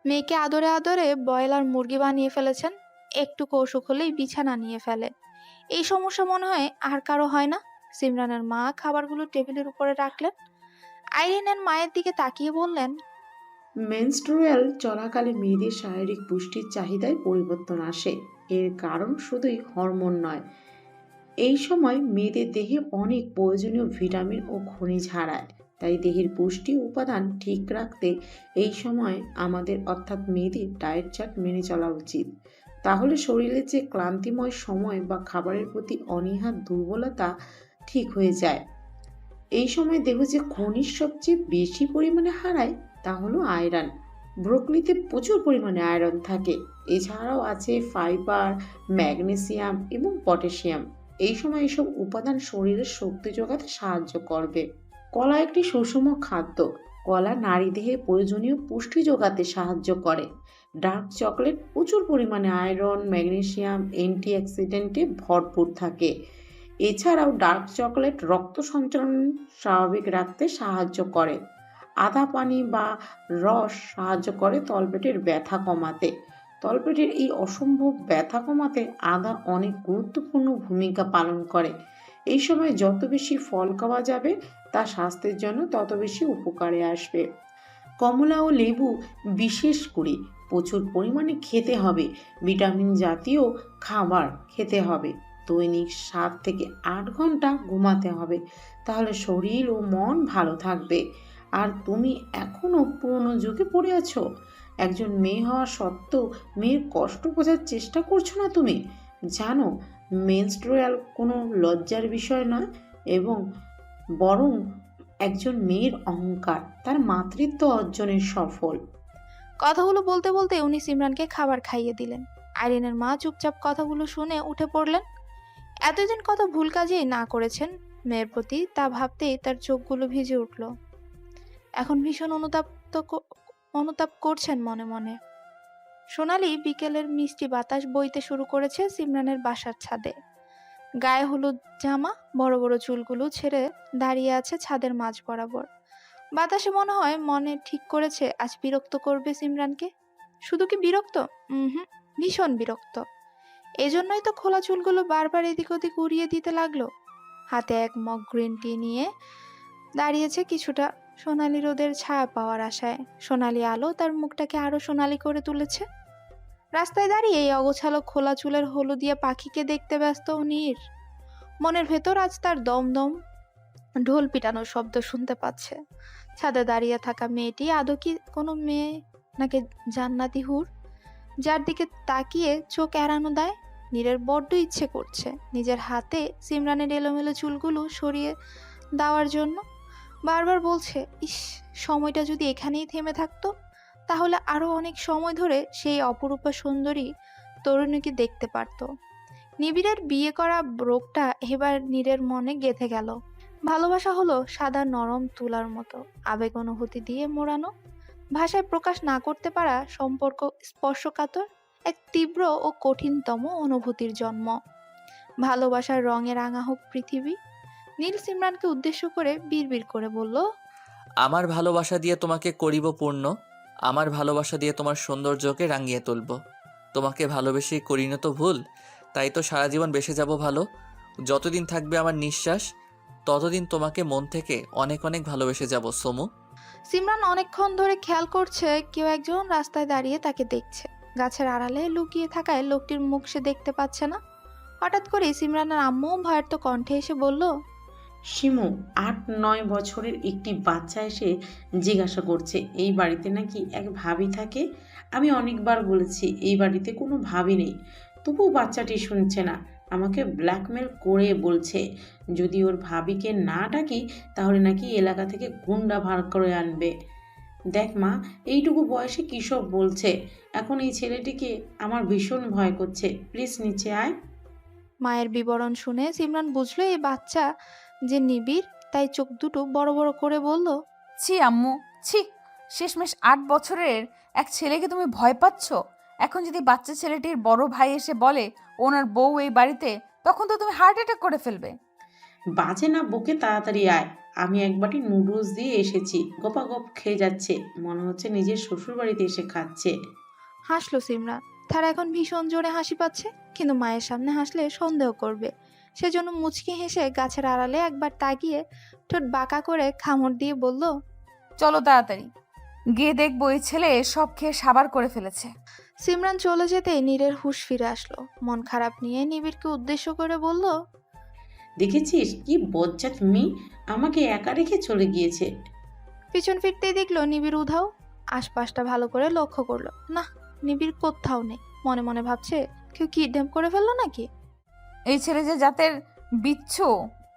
মেয়েকে আদরে আদরে ব্রয়লার মুরগি বানিয়ে ফেলেছেন। একটু অসুখ হলেই বিছানা নিয়ে ফেলে। এই সমস্যা মনে হয় আর কারো হয় না। সিমরানের মা খাবারগুলো টেবিলের উপরে রাখলেন। আইরিনের মায়ের দিকে তাকিয়ে বললেন, মেনস্ট্রুয়াল চলাকালে মেয়েদের শারীরিক পুষ্টির চাহিদায় পরিবর্তন আসে। এর কারণ শুধুই হরমোন নয়, এই সময় মেয়েদের দেহে অনেক প্রয়োজনীয় ভিটামিন ও খনিজ হারায়। তাই দেহের পুষ্টি উপাদান ঠিক রাখতে এই সময় আমাদের অর্থাৎ মেয়েদের ডায়েট চার্ট মেনে চলা উচিত। তাহলে শরীরের যে ক্লান্তিময় সময় বা খাবারের প্রতি অনীহা দুর্বলতা ঠিক হয়ে যায়। এই সময় দেহ যে খনিজ সবচেয়ে বেশি পরিমাণে হারায় তা হলো আয়রন। ব্রোকলিতে প্রচুর পরিমাণে আয়রন থাকে। এছাড়াও আছে ফাইবার, ম্যাগনেসিয়াম এবং পটাশিয়াম। এই সময় এসব উপাদান শরীরের শক্তি যোগাতে সাহায্য করবে। কলা একটি সুষম খাদ্য। কলা নারী দেহে প্রয়োজনীয় পুষ্টি যোগাতে সাহায্য করে। ডার্ক চকলেট প্রচুর পরিমাণে আয়রন, ম্যাগনেসিয়াম, অ্যান্টিঅক্সিডেন্টে ভরপুর থাকে। এছাড়াও ডার্ক চকলেট রক্ত সঞ্চালন স্বাভাবিক রাখতে সাহায্য করে। আদা পানি বা রস সাহায্য করে তলপেটের ব্যথা কমাতে। তলপেটের এই অসম্ভব ব্যথা কমাতে আদা অনেক গুরুত্বপূর্ণ ভূমিকা পালন করে। এই সময় যত বেশি ফল খাওয়া যাবে তা স্বাস্থ্যের জন্য তত বেশি উপকারে আসবে। কমলা ও লেবু বিশেষ করে প্রচুর পরিমাণে খেতে হবে। ভিটামিন জাতীয় খাবার খেতে হবে। দৈনিক 7 থেকে 8 ঘন্টা ঘুমাতে হবে, তাহলে শরীর ও মন ভালো থাকবে। আর তুমি এখনো পুরনো যুগে পড়ে আছো। একজন মেয়ে হওয়া সত্ত্বেও মেয়ের কষ্ট বোঝার চেষ্টা করছো না তুমি? জানো মেনস্ট্রুয়াল কোনো লজ্জার বিষয় নয়, এবং বরং একজন মেয়ের অহংকার, তার মাতৃত্ব অর্জনের সফল। কথাগুলো বলতে বলতে উনি সিমরানকে খাবার খাইয়ে দিলেন। আইরিনের মা চুপচাপ কথাগুলো শুনে উঠে পড়লেন। এতদিন কত ভুল কাজেই না করেছেন মেয়ের প্রতি তা ভাবতেই তার চোখগুলো ভিজে উঠল। এখন ভীষণ অনুতাপ করছেন মনে মনে। সোনালি বিকেলের মিষ্টি বাতাস বইতে শুরু করেছে সিমরানের বাসার ছাদে। গায়ে হলুদ জামা, বড় বড় চুলগুলো ছেড়ে দাঁড়িয়ে আছে ছাদের মাঝ বরাবর। বাতাসে মনে হয় মনে ঠিক করেছে আজ বিরক্ত করবে সিমরানকে। শুধু কি বিরক্ত? ভীষণ বিরক্ত। এজন্যই তো খোলা চুলগুলো বারবার এদিক ওদিক উড়িয়ে দিতে লাগলো। হাতে এক মগ গ্রিন টি নিয়ে দাঁড়িয়েছে কিছুটা সোনালি রোদের ছায়া পাওয়ার আশায়। সোনালি আলো তার মুখটাকে আরো সোনালি করে তুলেছে। রাস্তায় দাঁড়িয়ে এই অগোছালো খোলা চুলের হলুদিয়া পাখিকে দেখতে ব্যস্ত নীর। মনের ভেতর আজ তার দমদম ঢোল পিটানোর শব্দ শুনতে পাচ্ছে। ছাদে দাঁড়িয়ে থাকা মেয়েটি আদৌ কি কোনো মেয়ে নাকি জান্নাতি হুর, যার দিকে তাকিয়ে চোখ এড়ানো দেয়? নীরের বড্ড ইচ্ছে করছে নিজের হাতে সিমরানের এলোমেলো চুলগুলো সরিয়ে দেওয়ার জন্য। বারবার বলছে, ইস, সময়টা যদি এখানেই থেমে থাকতো, তাহলে আরো অনেক সময় ধরে সেই অপরূপা সুন্দরী তরুণীকে দেখতে পারত। নিবিড়ের বিয়ে করা রোগটা এবার নীরের মনে গেঁথে গেল। ভালোবাসা হলো সাদা নরম তুলার মতো, আবেগ অনুভূতি দিয়ে মোড়ানো, ভাষায় প্রকাশ না করতে পারা সম্পর্ক স্পর্শকাতর এক তীব্র ও কঠিনতম অনুভূতির জন্ম। ভালোবাসার রঙে রাঙা হোক পৃথিবী। নীল সিমরানকে উদ্দেশ্য করে বিড়বিড় করে বলল, আমার ভালোবাসা দিয়ে তোমাকে করিব পূর্ণ, আমার ভালোবাসা দিয়ে তোমার সৌন্দর্যকে রাঙিয়ে তুলব। তোমাকে ভালোবেসে করি না তো ভুল, তাই তো সারা জীবন বেসে যাব ভালো। যতদিন থাকবে আমার নিঃশ্বাস ততদিন তোমাকে মন থেকে অনেক অনেক ভালোবেসে যাব সমু। সিমরান অনেকক্ষণ ধরে খেয়াল করছে কেউ একজন রাস্তায় দাঁড়িয়ে তাকে দেখছে। গাছের আড়ালে লুকিয়ে থাকায় লোকটির মুখ সে দেখতে পাচ্ছে না। হঠাৎ করে সিমরানের আম্মু ভয়ার্ত কণ্ঠে এসে বলল, শিমু 8-9 বছরের একটি বাচ্চা এসে জিজ্ঞাসা করছে এই বাড়িতে নাকি এক ভাবি থাকে। আমি অনেকবার বলেছি এই বাড়িতে কোনো ভাবি নেই, তবুও বাচ্চাটি শুনছে না। আমাকে ব্ল্যাকমেল করে বলছে যদি ওর ভাবিকে না ডাকি তাহলে নাকি এলাকা থেকে গুন্ডা ভার করে আনবে। দেখ মা, এইটুকু বয়সে কী সব বলছে। এখন এই ছেলেটিকে আমার ভীষণ ভয় করছে, প্লিজ নিচে আয়। মায়ের বিবরণ শুনে সিমরান বুঝলো এই বাচ্চা যে নিবিড়, তাই চোখ দুটো বড় বড় করে বলল, ছি আম্মু, ছি। শেষমেশ 8 বছরের এক ছেলেকে তুমি ভয় পাচ্ছ? এখন যদি বাচ্চা ছেলেটির বড় ভাই এসে বলে ওনার বউ এই বাড়িতে, তখন তো তুমি হার্ট অ্যাটাক করে ফেলবে। বাজে না বকে তাড়াতাড়ি আয়। আমি এক বাটি নুডলস দিয়ে এসেছি, গপাগপ খেয়ে যাচ্ছে, মনে হচ্ছে নিজের শ্বশুর বাড়িতে এসে খাচ্ছে। হাসলো সিমরান। তার এখন ভীষণ জোরে হাসি পাচ্ছে, কিন্তু মায়ের সামনে হাসলে সন্দেহ করবে, সেজন্য মুচকি হেসে গাছের আড়ালে একবার তাকিয়ে ঠোঁট বাঁকা করে খামড় দিয়ে বলল, চলো তাড়াতাড়ি, গিয়ে দেখবো এই ছেলে সব খেয়ে সাবার করে ফেলেছে। সিমরান চলে যেতেই নীরের হুঁশ ফিরে আসলো। মন খারাপ নিয়ে নিবিড়কে উদ্দেশ্য করে বলল, দেখেছিস কি বজ্জাত মেয়ে, আমাকে একা রেখে চলে গিয়েছে। পিছন ফিরতেই দেখলো নিবিড় উধাও। আশপাশটা ভালো করে লক্ষ্য করলো, না, নিবিড় কোথাও নেই। মনে মনে ভাবছে কেউ কিডন্যাপ করে ফেললো নাকি। এই ছেলে যে জাতের বিচ্ছু,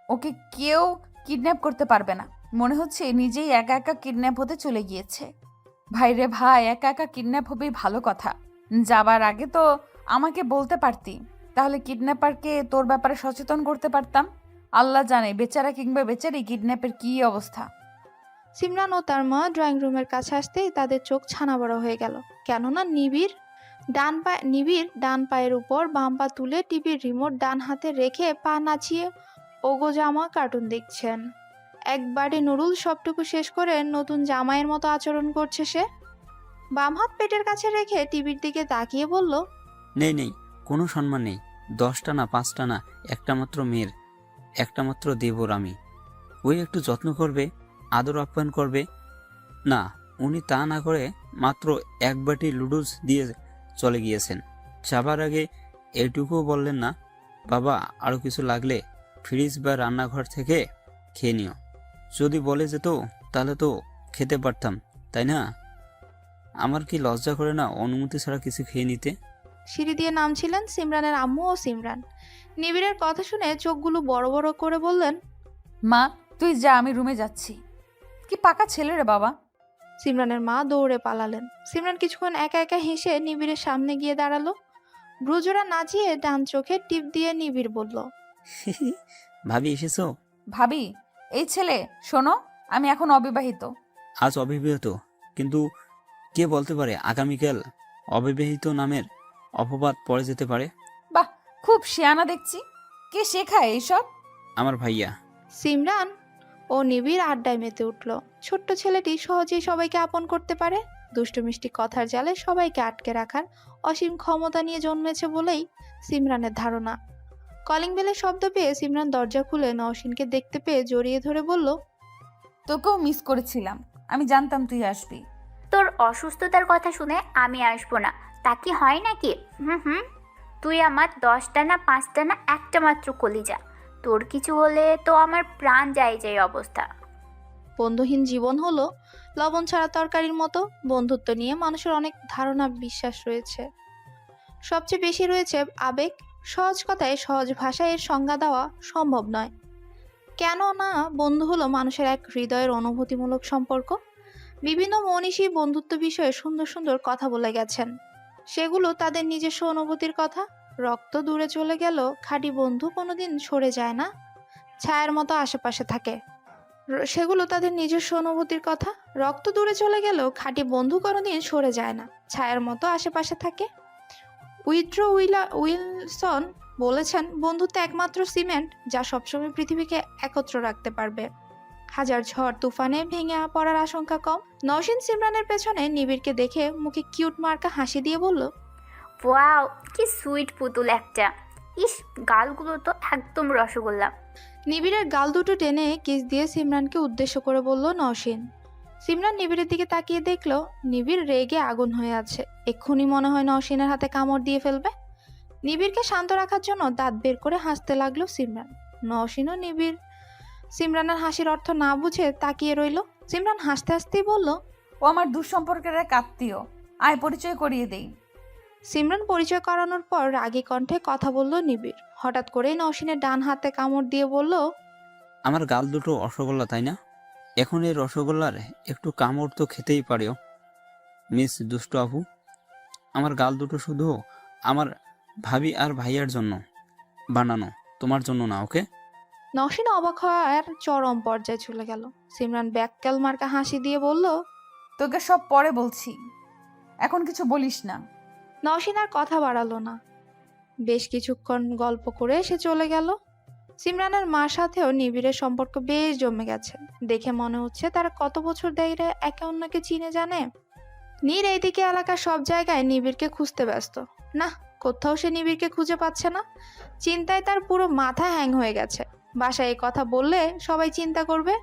ওকে কেউ কিডন্যাপ করতে পারবে না। মনে হচ্ছে নিজেই একা একা কিডন্যাপ হতে চলে গিয়েছে। ভাই রে ভাই, একা একা কিডন্যাপ হবেই ভালো কথা। যাবার আগে তো আমাকে বলতে পারতি, তাহলে কিডন্যাপারকে তোর ব্যাপারে সচেতন করতে পারতাম। আল্লাহ জানে বেচারা কিংবা বেচারি কিডন্যাপের কী অবস্থা। সিমরান ও তার মা ড্রয়িং রুমের কাছে আসতেই তাদের চোখ ছানা বড় হয়ে গেল, কেননা নিবিড় ডান পায়ের উপর বাম পা তুলে টিভির রিমোট ডান হাতে রেখে পা নাচিয়ে ওগো জামা কার্টুন দেখছেন। একবারে নুরুল সবটুকু শেষ করে নতুন জামাইয়ের মতো আচরণ করছে সে। বাম হাত পেটের কাছে রেখে টিভির দিকে তাকিয়ে বলল, নেই নেই, কোনো সম্মান নেই। 10টা না 5টা না, একটা মাত্র মেয়ের, একটা মাত্র দেবর আমি। ওই একটু যত্ন করবে, আদর আপ্যায়ন করবে না, উনি তা না করে মাত্র এক বাটি লুডুস দিয়ে চলে গিয়েছেন। যাবার আগে এটুকুও বললেন না, বাবা আরও কিছু লাগলে ফ্রিজ বা রান্নাঘর থেকে খেয়ে নিও। যদি বলে যেত তাহলে তো খেতে পারতাম, তাই না? আমার কি লজ্জা করে না অনুমতি ছাড়া কিছু খেয়ে নিতে? সিঁড়ি দিয়ে নামছিলেন সিমরানের আম্মু ও সিমরান। নিবিড়ের কথা শুনে চোখগুলো বড় বড় করে বললেন, মা তুই যা, আমি রুমে যাচ্ছি। কি পাকা ছেলে রে বাবা। সিমরানের মা দৌড়ে পালালেন। সিমরান কিছুক্ষণ একা একা হেসে নিবিড়ের সামনে গিয়ে দাঁড়ালো। ব্রুজোরা নাচিয়ে ডান চোখে টিপ দিয়ে নিবিড় বলল, ভাবি এসেছো? ভাবি? এই ছেলে শোনো, আমি এখন অবিবাহিত। আজ অবিবাহিত, কিন্তু কে বলতে পারে আগামীকাল অবিবাহিত নামের অপবাদ পড়ে যেতে পারে। বাহ, খুব শিয়ানা দেখছি। কে শেখায় এইসব? আমার ভাইয়া। সিমরান ও নিবিড় আড্ডায় মেতে উঠল। ছোট্ট ছেলেটি সহজেই সবাইকে আপন করতে পারে। দুষ্টু মিষ্টি কথার জালে সবাইকে আটকে রাখার অসীম ক্ষমতা নিয়ে জন্মেছে বলেই সিমরানের ধারণা। কলিং বেলের শব্দ পেয়ে সিমরান দরজা খুলে নওশিনকে দেখতে পেয়ে জড়িয়ে ধরে বলল, তোকেও মিস করেছিলাম, আমি জানতাম তুই আসবি। তোর অসুস্থতার কথা শুনে আমি আসবো না, তা কি হয় নাকি? তুই আমার 10টা না 5টা না একটা মাত্র কলিজা। তোর কিছু হলে তো আমার প্রাণ যায় অবস্থা। বন্ধুহীন জীবন হলো লবণ ছাড়া তরকারির মতো। বন্ধুত্ব নিয়ে মানুষের অনেক ধারণা বিশ্বাস রয়েছে, সবচেয়ে বেশি রয়েছে আবেগ। সহজ কথায় সহজ ভাষায় এর সংজ্ঞা দেওয়া সম্ভব নয়। কেন না, বন্ধু হলো মানুষের এক হৃদয়ের অনুভূতিমূলক সম্পর্ক। বিভিন্ন মনীষী বন্ধুত্ব বিষয়ে সুন্দর সুন্দর কথা বলে গেছেন, সেগুলো তাদের নিজস্ব অনুভূতির কথা। রক্ত দূরে চলে গেল, খাঁটি বন্ধু কোনোদিন সরে যায় না, ছায়ার মতো আশেপাশে থাকে। সেগুলো তাদের নিজস্ব অনুভূতির কথা। রক্ত দূরে চলে গেলেও খাঁটি বন্ধু কোনোদিন সরে যায় না, ছায়ার মতো আশেপাশে থাকে। উইড্রো উইলসন বলেছেন, বন্ধুত্ব একমাত্র সিমেন্ট যা সবসময় পৃথিবীকে একত্র রাখতে পারবে। হাজার ঝড় তুফানে ভেঙে পড়ার আশঙ্কা কম। নওশীন সিমরানের পেছনে নিবিড়কে দেখে মুখে কিউট মার্কা হাসি দিয়ে বলল, ওয়াও, কি সুইট পুতুল একটা। ইস, গালগুলো তো একদম রসগোল্লা। নিবিড়ের গাল দুটো টেনে কিস দিয়ে সিমরানকে উদ্দেশ্য করে বলল নওশীন। সিমরান নিবিড়ের দিকে তাকিয়ে দেখলো নিবিড় রেগে আগুন হয়ে আছে। এক্ষুনি মনে হয় নওশীনের হাতে কামড় দিয়ে ফেলবে। নিবিড়কে শান্ত রাখার জন্য দাঁত বের করে হাসতে লাগলো সিমরান। নওশীনও নিবিড় সিমরানের হাসির অর্থ না বুঝে তাকিয়ে রইল। সিমরান হাসতে হাসতেই বলল, ও আমার দুঃসম্পর্কের এক আত্মীয়, আয় পরিচয় করিয়ে দেই। সিমরান পরিচয় করানোর পর রাগী কণ্ঠে কথা বলল নিবিড়। হঠাৎ করেই নওশীনের ডান হাতে কামড় দিয়ে বলল, আমার গাল দুটো রসগোল্লা, তাই না? এখন এই রসগোল্লার একটু কামড় তো খেতেই পারেও। মিস দুষ্টু আপু, আমার গাল দুটো শুধু আমার ভাবি আর ভাইয়ার জন্য বানানো, তোমার জন্য না, ওকে? নওশীন অবাক হওয়ার চরম পর্যায়ে চলে গেল। সিমরান ব্যাককেল মার্কা হাসি দিয়ে বলল, তোকে সব পরে বলছি, এখন কিছু বলিস না। নওশীন আর কথা বাড়ালো না। বেশ কিছুক্ষণ গল্প করে সে চলে গেল। সিমরানের মার সাথেও নিবিড়ের সম্পর্ক বেশ জমে গেছে। দেখে মনে হচ্ছে তারা কত বছর ধরে একে অন্যকে চিনে জানে। নীর এইদিকে এলাকার সব জায়গায় নিবিড়কে খুঁজতে ব্যস্ত। না, কোথাও সে নিবিড়কে খুঁজে পাচ্ছে না। চিন্তায় তার পুরো মাথা হ্যাং হয়ে গেছে। বাসায় এই কথা বললে সবাই চিন্তা করবে,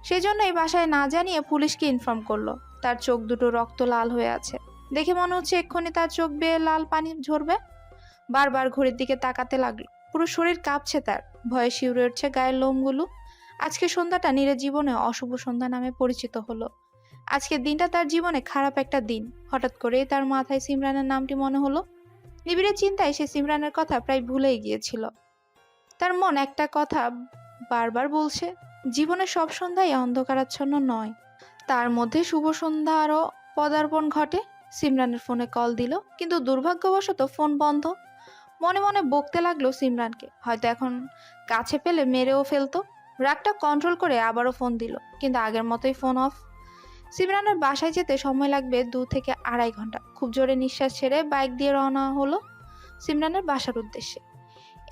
সেজন্যই বাসায় না জানিয়ে পুলিশকে ইনফর্ম করলো। তার চোখ দুটো রক্ত লাল হয়ে আছে। দেখে মনে হচ্ছে এক্ষুনি তার চোখ বেয়ে লাল পানি ঝরবে। বারবার ঘড়ির দিকে তাকাতে লাগলো। পুরো শরীর কাঁপছে তার, ভয়ে শিউরে উঠছে গায়ের লোমগুলো। আজকে সন্ধ্যাটা নীরের জীবনে অশুভ সন্ধ্যা নামে পরিচিত হলো। আজকের দিনটা তার জীবনে খারাপ একটা দিন। হঠাৎ করেই তার মাথায় সিমরানের নামটি মনে হলো। নিবিড়ের চিন্তায় সে সিমরানের কথা প্রায় ভুলেই গিয়েছিল। তার মন একটা কথা বারবার বলছে, জীবনের সব সন্ধ্যাই অন্ধকারাচ্ছন্ন নয়। তার মধ্যে শুভ সন্ধ্যারও পদার্পণ ঘটে। সিমরানের ফোনে কল দিল, কিন্তু দুর্ভাগ্যবশত ফোন বন্ধ। মনে মনে বকতে লাগলো সিমরানকে, হয়তো এখন কাছে পেলে মেরেও ফেলতো। রাগটা কন্ট্রোল করে আবারও ফোন দিল, কিন্তু আগের মতোই ফোন অফ। সিমরানের বাসায় যেতে সময় লাগবে 2 থেকে 2.5 ঘন্টা। খুব জোরে নিঃশ্বাস ছেড়ে বাইক দিয়ে রওনা হলো সিমরানের বাসার উদ্দেশ্যে।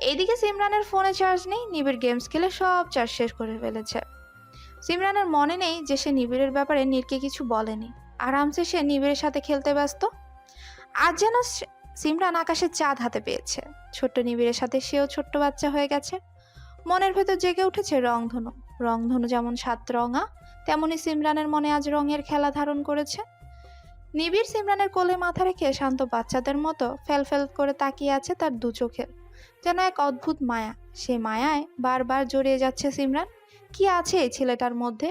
এইদিকে সিমরানের ফোনে চার্জ নেই। নিবিড় গেমস খেলে সব চার্জ শেষ করে ফেলেছে। সিমরানের মনে নেই যে সে নিবিড়ের ব্যাপারে নীরকে কিছু বলেনি। আরামসে সে নিবিড়ের সাথে খেলতে ব্যস্ত। আজ যেন সিমরান আকাশের চাঁদ হাতে পেয়েছে। ছোট্ট নিবিড়ের সাথে সেও ছোট্ট বাচ্চা হয়ে গেছে। মনের ভেতর জেগে উঠেছে রংধনু। রংধনু যেমন 7 রঙা, তেমনি সিমরানের মনে আজ রঙের খেলা ধারণ করেছে। নিবিড় সিমরানের কোলে মাথা রেখে শান্ত বাচ্চাদের মতো ফেল করে তাকিয়ে আছে তার দু চোখে। যেন এক অদ্ভুত মায়া। সে মায়ায় বারবার জড়িয়ে যাচ্ছে সিমরান। কি আছে এই ছেলেটার মধ্যে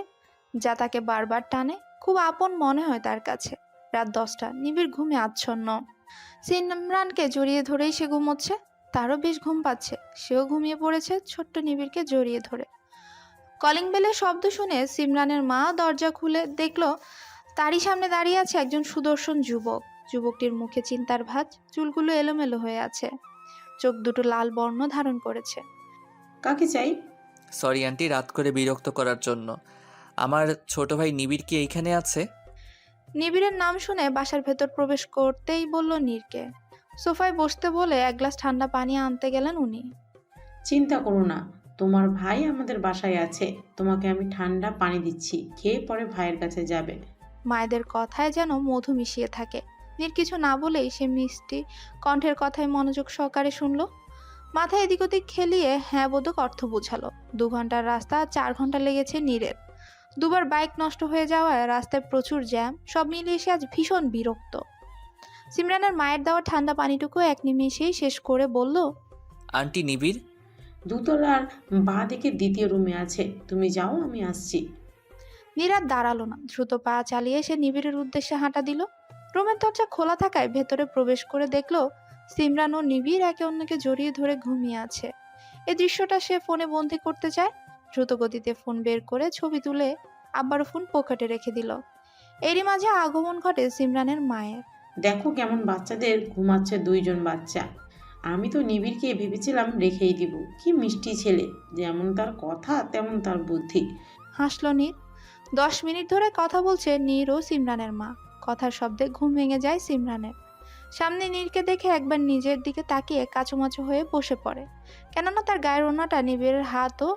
যা তাকে বারবার টানে? খুব আপন মনে হয় তার কাছে। রাত 10টা, নিবিড় ঘুমে আচ্ছন্ন। সিমরানকে জড়িয়ে ধরেই সে ঘুমোচ্ছে। তারও বেশ ঘুম পাচ্ছে। সেও ঘুমিয়ে পড়েছে ছোট্ট নিবিড়কে জড়িয়ে ধরে। কলিং বেলের শব্দ শুনে সিমরানের মা দরজা খুলে দেখলো তারই সামনে দাঁড়িয়ে আছে একজন সুদর্শন যুবক। যুবকটির মুখে চিন্তার ভাঁজ, চুলগুলো এলোমেলো হয়ে আছে, চোখ দুটো লাল বর্ণ ধারণ করেছে। কাকে চাই? সরি আন্টি, রাত করে বিরক্ত করার জন্য। আমার ছোট ভাই নিবিড় কি এইখানে আছে? নিবিড়ের নাম শুনে বাসার ভেতর প্রবেশ করতেই বলল নীরকে। সোফায় বসতে বলে 1 গ্লাস ঠান্ডা পানি আনতে গেলেন উনি। চিন্তা করো না, তোমার ভাই আমাদের বাসায় আছে। তোমাকে আমি ঠান্ডা পানি দিচ্ছি, খেয়ে পরে ভাইয়ের কাছে যাবে। মায়েদের কথায় যেন মধু মিশিয়ে থাকে। নীর কিছু না বলেই সে মিষ্টি কণ্ঠের কথায় মনোযোগ সহকারে শুনল। মাথায় এদিক ওদিক খেলিয়ে হ্যাঁ বোধক অর্থ বোঝালো। 2 ঘন্টার রাস্তা 4 ঘন্টা লেগেছে নীরের। 2বার বাইক নষ্ট হয়ে যাওয়ায় রাস্তায় প্রচুর জ্যাম। সব মিলিয়ে সে আজ ভীষণ বিরক্ত। সিমরানের মায়ের দেওয়া ঠান্ডা পানিটুকু এক নিমেষেই শেষ করে বলল, আন্টি নিবিড় 2তলার বাঁ দিকে 2য় রুমে আছে, তুমি যাও, আমি আসছি। নীর আর দাঁড়ালো না। দ্রুত পা চালিয়ে সে নিবিড়ের উদ্দেশ্যে হাঁটা দিল। রুমের দরজা খোলা থাকায় ভেতরে প্রবেশ করে দেখলো সিমরান ও নিবিড় একে অন্যকে জড়িয়ে ধরে ঘুমিয়ে আছে। এই দৃশ্যটা সে ফোনে বন্দি করতে চায়। দ্রুত গতিতে ফোন বের করে ছবি তুলে আবারও ফোন পকেটে রেখে দিল। এরই মাঝে আগমন ঘটে সিমরানের মায়ের। দেখো কেমন বাচ্চাদের ঘুমাচ্ছে 2জন বাচ্চা। আমি তো নিবিড়কে ভেবেছিলাম রেখেই দিব। কি মিষ্টি ছেলে, যেমন তার কথা তেমন তার বুদ্ধি। হাসল নীর। 10 মিনিট ধরে কথা বলছে নীর ও সিমরানের মা। কথার শব্দে ঘুম ভেঙে যায় সিমরানের। সামনে নীরকে দেখে একবার নিজের দিকে তাকিয়ে কাচুমাচু হয়ে বসে পড়ে, কেননা তার গায়ের ওড়নাটা নিবিড়ের হাত ও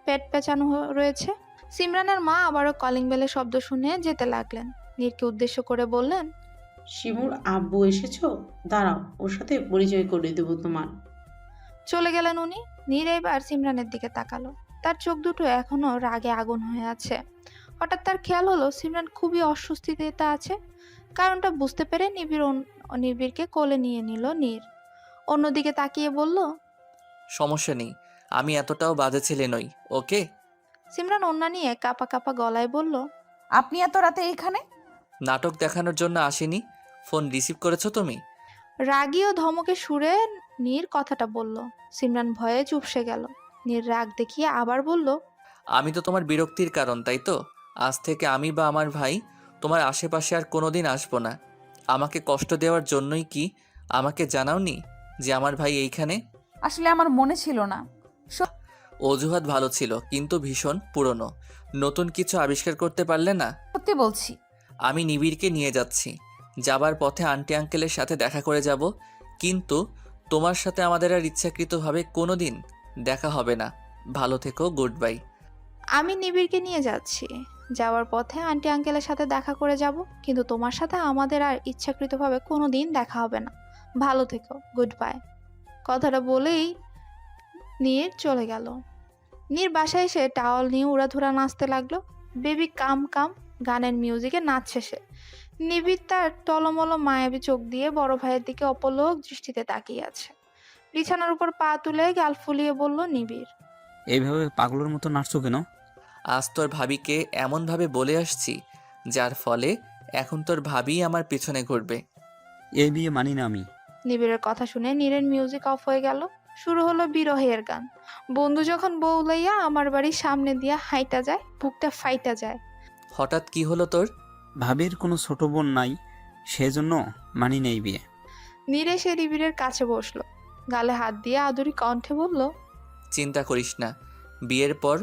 পেট পেঁচানো রয়েছে। সিমরানের মা আবারও কলিং বেলের শব্দ শুনে যেতে লাগলেন। নীরকে উদ্দেশ্য করে বললেন, শিমুর আব্বু এসেছো? দাঁড়াও, ওর সাথে পরিচয় করে দেবো তোমার। চলে গেলেন উনি। নীর এবার সিমরানের দিকে তাকালো। তার চোখ দুটো এখনো রাগে আগুন হয়ে আছে। হঠাৎ তার খেয়াল হলো সিমরান খুবই অস্বস্তিতে আছে। কারণটা বুঝতে পেরে নিবিড়কে কোলে নিয়ে নিল নীর। অন্যদিকে তাকিয়ে বলল, সমস্যা নেই, আমি এতটাও বাজে ছেলে নই, ওকে? সিমরান ওন্না নিয়ে কাপা কাপা গলায় বলল, আপনি এত রাতে এইখানে? নাটক দেখানোর জন্য আসেনি। ফোন রিসিভ করেছো তুমি? রাগী ও ধমকে সুরে নীর কথাটা বলল। সিমরান ভয়ে চুপসে গেল। নীর রাগ দেখিয়ে আবার বলল, আমি তো তোমার বিরক্তির কারণ, তাই তো? আজ থেকে আমি বা আমার ভাই তোমার আশেপাশে আর কোনোদিন আসবো না। আমাকে কষ্ট দেওয়ার জন্যই কি আমাকে জানাওনি যে আমার ভাই এইখানে? আসলে আমার মনে ছিল না। অজুহাত ভালো ছিল, কিন্তু ভীষণ পুরনো। নতুন কিছু আবিষ্কার করতে পারলে না? সত্যি বলছি। আমি নিবিড়কে নিয়ে যাচ্ছি। যাবার পথে আন্টি আঙ্কেলের সাথে দেখা করে যাব, কিন্তু তোমার সাথে আমাদের আর ইচ্ছাকৃতভাবে কোনো দিন দেখা হবে না। ভালো থেকো, গুড বাই। আমি নিবিড়কে নিয়ে যাচ্ছি। যাওয়ার পথে আন্টি আঙ্কেলের সাথে দেখা করে যাব, কিন্তু তোমার সাথে আমাদের আর ইচ্ছাকৃতভাবে কোনো দিন দেখা হবে না। ভালো থেকো, গুড বাই। কথাটা বলেই নীর চলে গেল। নীর বাসায় এসে টাওয়াল নিয়ে উড়াধুরা নাচতে লাগলো। বেবি কাম কাম গানের মিউজিকে নাচছে সে। নিবিড় তার টলমল মায়াবী চোখ দিয়ে বড় ভাইয়ের দিকে অপলক দৃষ্টিতে তাকিয়ে আছে। বিছানার উপর পা তুলে গাল ফুলিয়ে বলল নিবিড়, এইভাবে পাগলের মতো নাচছো কেন? আজ তোর ভাবিকে এমনভাবে বলে আসছি, যার ফলে এখন তোর ভাবি আমার পিছনে ঘুরবে। এই বিয়ে মানি না আমি। নিবিড়ের কথা শুনে নীরের মিউজিক অফ হয়ে গেল। শুরু হলো বিরহের গান। বন্ধু যখন বউ লইয়া আমার বাড়ির সামনে দিয়া হাইটা যায়, বুকটা ফাইটা যায়। হঠাৎ কি হলো তোর? ভাবির কোনো ছোট বোন নাই, সেজন্য মানি নেই বিয়ে। নীরে সে নিবিড়ের কাছে বসলো, গালে হাত দিয়ে আদুরি কণ্ঠে বলল, চিন্তা করিস না, বিয়ের পর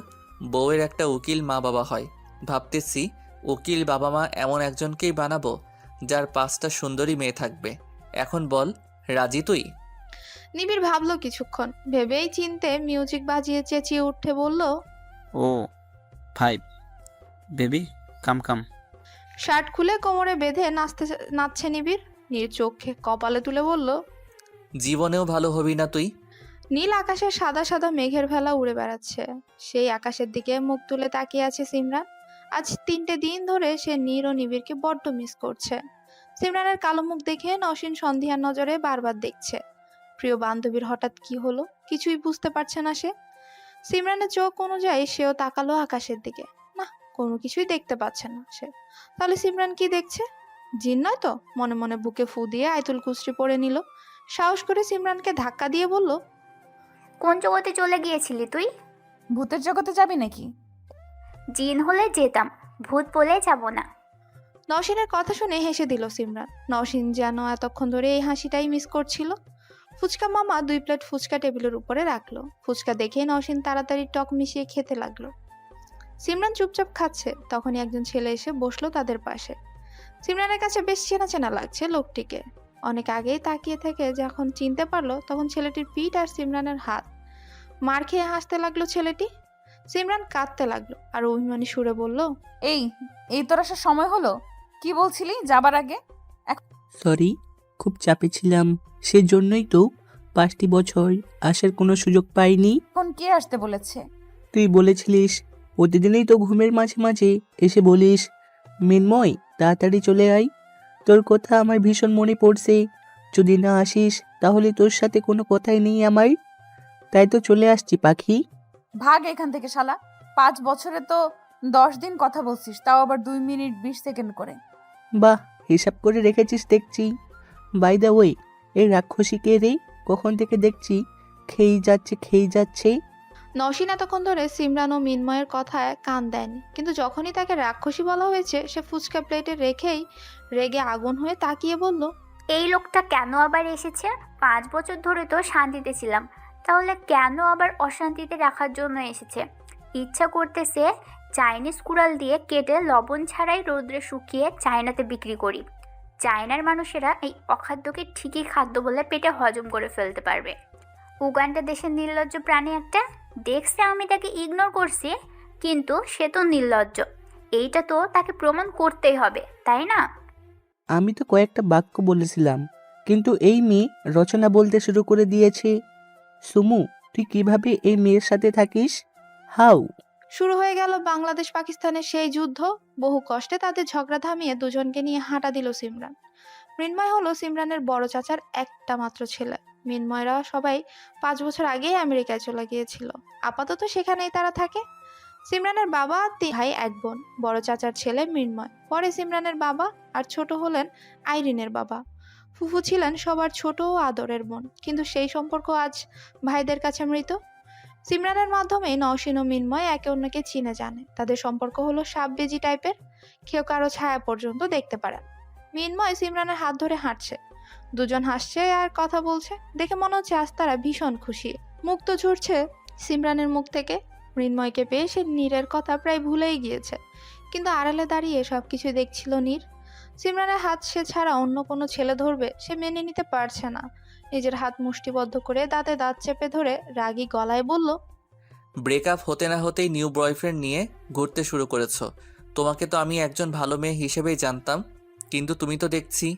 বউয়ের একটা উকিল মা বাবা হয়। ভাবতেছি উকিল বাবা মা এমন একজনকেই বানাবো যার 5টা সুন্দরী মেয়ে থাকবে। এখন বল, রাজি তুই? নিবিড় ভাবলো কিছুক্ষণ, ভেবেই চিনতে মিউজিক বাজিয়ে চেঁচিয়ে উঠে বলল, ও 5 বেবি কাম কাম। শার্ট খুলে কোমরে বেঁধে নাচছে নিবিড়। নীর চোখে কপালে তুলে বলল, জীবনেও ভালো হবি না তুই। নীল আকাশের সাদা সাদা মেঘের ভেলা উড়ে বেড়াচ্ছে। সেই আকাশের দিকে মুখ তুলে তাকিয়ে আছে সিমরান। আজ 3টে দিন ধরে সে নীর ও নিবিড়কে বড্ড মিস করছে। সিমরানের কালো মুখ দেখে নসীন সন্ধিয়ার নজরে বারবার দেখছে। প্রিয় বান্ধবীর হঠাৎ কি হলো কিছুই বুঝতে পারছে না সে। সিমরানের চোখ অনুযায়ী সেও তাকালো আকাশের দিকে। না, কোনো কিছুই দেখতে পাচ্ছে না সে। তাহলে সিমরান কি দেখছে? জিন নয় তো? মনে মনে বুকে ফু দিয়ে আইতুল কুশ্রি পরে নিল। সাহস করে সিমরানকে ধাক্কা দিয়ে বলল, কোন জগতে চলে গিয়েছিলি তুই? ভূতের জগতে যাবি নাকি? জিন হলে যেতাম, ভূত বলে যাব না। নওশিনের কথা শুনে হেসে দিল সিমরান। নওশিন যেন এতক্ষণ ধরে এই হাসিটাই মিস করছিল। ফুচকা মামা 2 প্লেট ফুচকা টেবিলের উপরে রাখলো। ফুচকা দেখে নওশিন তাড়াতাড়ি টক মিশিয়ে খেতে লাগলো। সিমরান চুপচাপ খাচ্ছে, তখনই একজন ছেলে এসে বসলো তাদের পাশে। সিমরানের কাছে বেশ চেনা চেনা লাগছে লোকটিকে। অনেক আগেই তাকিয়ে থেকে যখন চিনতে পারলো, তখন ছেলেটির পিঠ আর সিমরানের হাত। মার খেয়ে হাসতে লাগলো ছেলেটি। সিমরান কাঁদতে লাগলো আর অভিমানী সুরে বলল, এই তোর আসার সময় হলো? কি বলছিলি যাবার আগে? সরি, খুব চাপে ছিলাম, সেজন্যই তো 5টি বছর আসার কোনো সুযোগ পাইনি। এখন কে আসতে বলেছে? তুই বলেছিলিস প্রতিদিনই তো ঘুমের মাঝে মাঝে এসে বলিস, মিন্ময় তাড়াতাড়ি চলে আয়, তোর কথা আমার ভীষণ মনে পড়ছে, যদি না আসিস তাহলে তোর সাথে কোনো কথাই নেই আমার, তাই তো চলে আসছি পাখি। ভাগ এখান থেকে শালা। 5 বছরে তো 10 দিন কথা বলছিস, তাও আবার 2 মিনিট 20 সেকেন্ড করে। বাহ, হিসাব করে রেখেছিস দেখছি। বাই দ্য ওয়ে, এই রাক্ষসী কে রে? কখন থেকে দেখছি খেয়েই যাচ্ছে। নওশিন এতক্ষণ ধরে সিমরান ও মিন্ময়ের কথায় কান দেয়নি, কিন্তু যখনই তাকে রাক্ষসী বলা হয়েছে সে ফুচকা প্লেটে রেখেই রেগে আগুন হয়ে তাকিয়ে বলল, এই লোকটা কেন আবার এসেছে? 5 বছর ধরে তো শান্তিতে ছিলাম, তাহলে কেন আবার অশান্তিতে রাখার জন্য এসেছে? ইচ্ছা করতেছে চাইনিজ কুড়াল দিয়ে কেটে লবণ ছাড়াই রোদ্রে শুকিয়ে চায়নাতে বিক্রি করি। চায়নার মানুষেরা এই অখাদ্যকে ঠিকই খাদ্য বলে পেটে হজম করে ফেলতে পারবে। উগান্ডা দেশের নির্লজ্জ প্রাণী একটা। দেখছে আমি তাকে ইগনোর করছি, কিন্তু সে তো নির্লজ্জ। এইটা তো তাকে প্রমাণ করতেই হবে, তাই না? আমি তো কয়েকটা বাক্য বলেছিলাম, কিন্তু এই মেয়ে রচনা বলতে শুরু করে দিয়েছে। সুমু, তুই কিভাবে এই মেয়ের সাথে থাকিস? হাউ? শুরু হয়ে গেল বাংলাদেশ পাকিস্তানের সেই যুদ্ধ। বহু কষ্টে তাদের ঝগড়া থামিয়ে দুজনকে নিয়ে হাঁটা দিল সিমরান। মৃন্ময় হলো সিমরানের বড় চাচার একটা মাত্র ছেলে। মৃন্ময়রা সবাই 5 বছর আগেই আমেরিকায় চলে গিয়েছিল। আপাতত সেখানেই তারা থাকে। সিমরানের বাবা 3 ভাই 1 বোন। বড় চাচার ছেলে মৃন্ময়, পরে সিমরানের বাবা, আর ছোট হলেন আইরিনের বাবা। ফুফু ছিলেন সবার ছোট ও আদরের বোন, কিন্তু সেই সম্পর্ক আজ ভাইদের কাছে মৃত। সিমরানের মাধ্যমে নওশীন ও মৃন্ময় একে অন্যকে চিনে জানে। তাদের সম্পর্ক হলো সাববেজি টাইপের, কেউ কারো ছায়া পর্যন্ত দেখতে পারে। মৃন্ময় সিমরানের হাত ধরে হাঁটছে, দুজন হাসছে আর কথা বলছে। দেখে মনে হচ্ছে আজ তারা ভীষণ খুশি। মুক্ত ঝরছে সিমরানের মুখ থেকে। মৃন্ময়কে পেয়ে সে নীরের কথা প্রায় ভুলেই গিয়েছে, কিন্তু আড়ালে দাঁড়িয়ে সবকিছু দেখছিল নীর। সিমরানের হাত সে ছাড়া অন্য কোনো ছেলে ধরবে সে মেনে নিতে পারছে না। নিজের হাত মুষ্টিবদ্ধ করে দাঁতে দাঁত চেপে ধরে রাগী গলায় বলল, ব্রেকআপ হতে না হতেই নিউ বয়ফ্রেন্ড নিয়ে ঘুরতে শুরু করেছো। তোমাকে তো আমি একজন ভালো মেয়ে হিসেবেই জানতাম, কিন্তু তুমি তো দেখছি,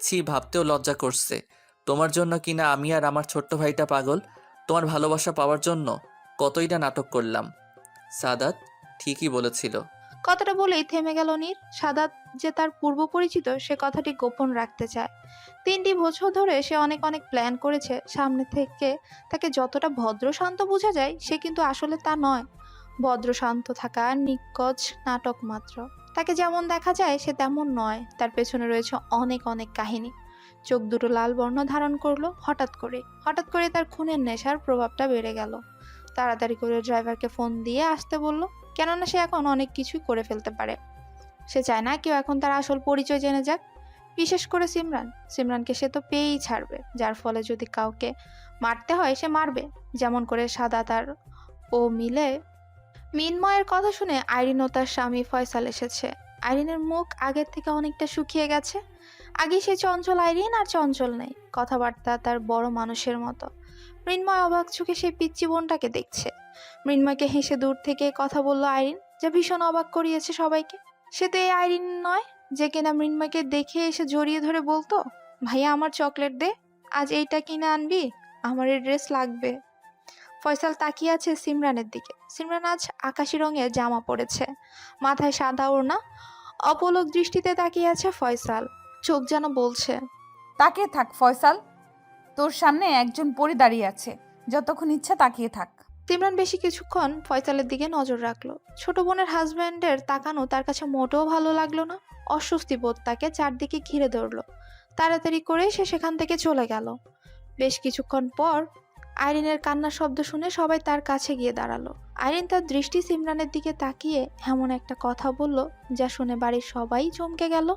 ছি, ভাবতেও লজ্জা করছে। তোমার জন্য কিনা আমি আর আমার ছোট্ট ভাইটা পাগল। তোমার ভালোবাসা পাওয়ার জন্য কতই না নাটক করলাম। সাদাত ঠিকই বলেছিল। কথাটা বলেই থেমে গেল নীর। সাদাত যে তার পূর্ব পরিচিত সে কথাটি গোপন রাখতে চায়। 3টি বছর ধরে সে অনেক প্ল্যান করেছে। সামনে থেকে তাকে যতটা ভদ্র শান্ত বোঝা যায়, সে কিন্তু আসলে তা নয়। ভদ্র শান্ত থাকা নিকজ নাটক মাত্র। তাকে যেমন দেখা যায় সে তেমন নয়। তার পেছনে রয়েছে অনেক কাহিনী। চোখ দুটো লাল বর্ণ ধারণ করলো হঠাৎ করে তার খুনের নেশার প্রভাবটা বেড়ে গেল। তাড়াতাড়ি করে ড্রাইভারকে ফোন দিয়ে আসতে বলল, কেননা সে এখন অনেক কিছুই করে ফেলতে পারে। সে চায় না কেউ এখন তার আসল পরিচয় জেনে যাক, বিশেষ করে সিমরানকে সে তো পেয়েই ছাড়বে। যার ফলে যদি কাউকে মারতে হয় সে মারবে, যেমন করে সাদাত আর ও মিলে। মৃন্ময়ের কথা শুনে আইরিন ও তার স্বামী ফয়সাল এসেছে। আইরিনের মুখ আগের থেকে অনেকটা শুকিয়ে গেছে। আগে সে চঞ্চল আইরিন আর চঞ্চল নেই, কথাবার্তা তার বড় মানুষের মতো। মৃন্ময় অবাক চোখে সেই পিচ্চি বোনটাকে দেখছে। মৃন্ময়কে হেসে দূর থেকে কথা বলল আইরিন, যা ভীষণ অবাক করিয়েছে সবাইকে। সে তো এই আইরিন নয় যে কিনা মৃন্ময়কে দেখে এসে জড়িয়ে ধরে বলতো, ভাইয়া আমার চকলেট দে, আজ এইটা কিনে আনবি, আমার এই ড্রেস লাগবে। ফয়সাল তাকিয়ে আছে সিমরানের দিকে। সিমরান আজ আকাশি রঙের জামা পরেছে, মাথায় সাদা ওড়না। অপলক দৃষ্টিতে তাকিয়ে আছে ফয়সাল, চোখ যেন বলছে, তাকিয়ে থাক ফয়সাল, তোর সামনে একজন পরি দাঁড়িয়ে আছে, যতক্ষণ ইচ্ছা তাকিয়ে থাক। সিমরান বেশি কিছুক্ষণ ফয়সালের দিকে নজর রাখলো। ছোট বোনের হাজব্যান্ডের তাকানো তার কাছে মোটেও ভালো লাগলো না। অস্বস্তি বোধ তাকে চারদিকে ঘিরে ধরলো। তাড়াতাড়ি করে সে সেখান থেকে চলে গেল। বেশ কিছুক্ষণ পর আইরিনের কান্নার শব্দ শুনে সবাই তার কাছে গিয়ে দাঁড়ালো। আইরিন তার দৃষ্টি সিমরানের দিকে তাকিয়ে এমন একটা কথা বলল যা শুনে বাড়ির সবাই চমকে গেল।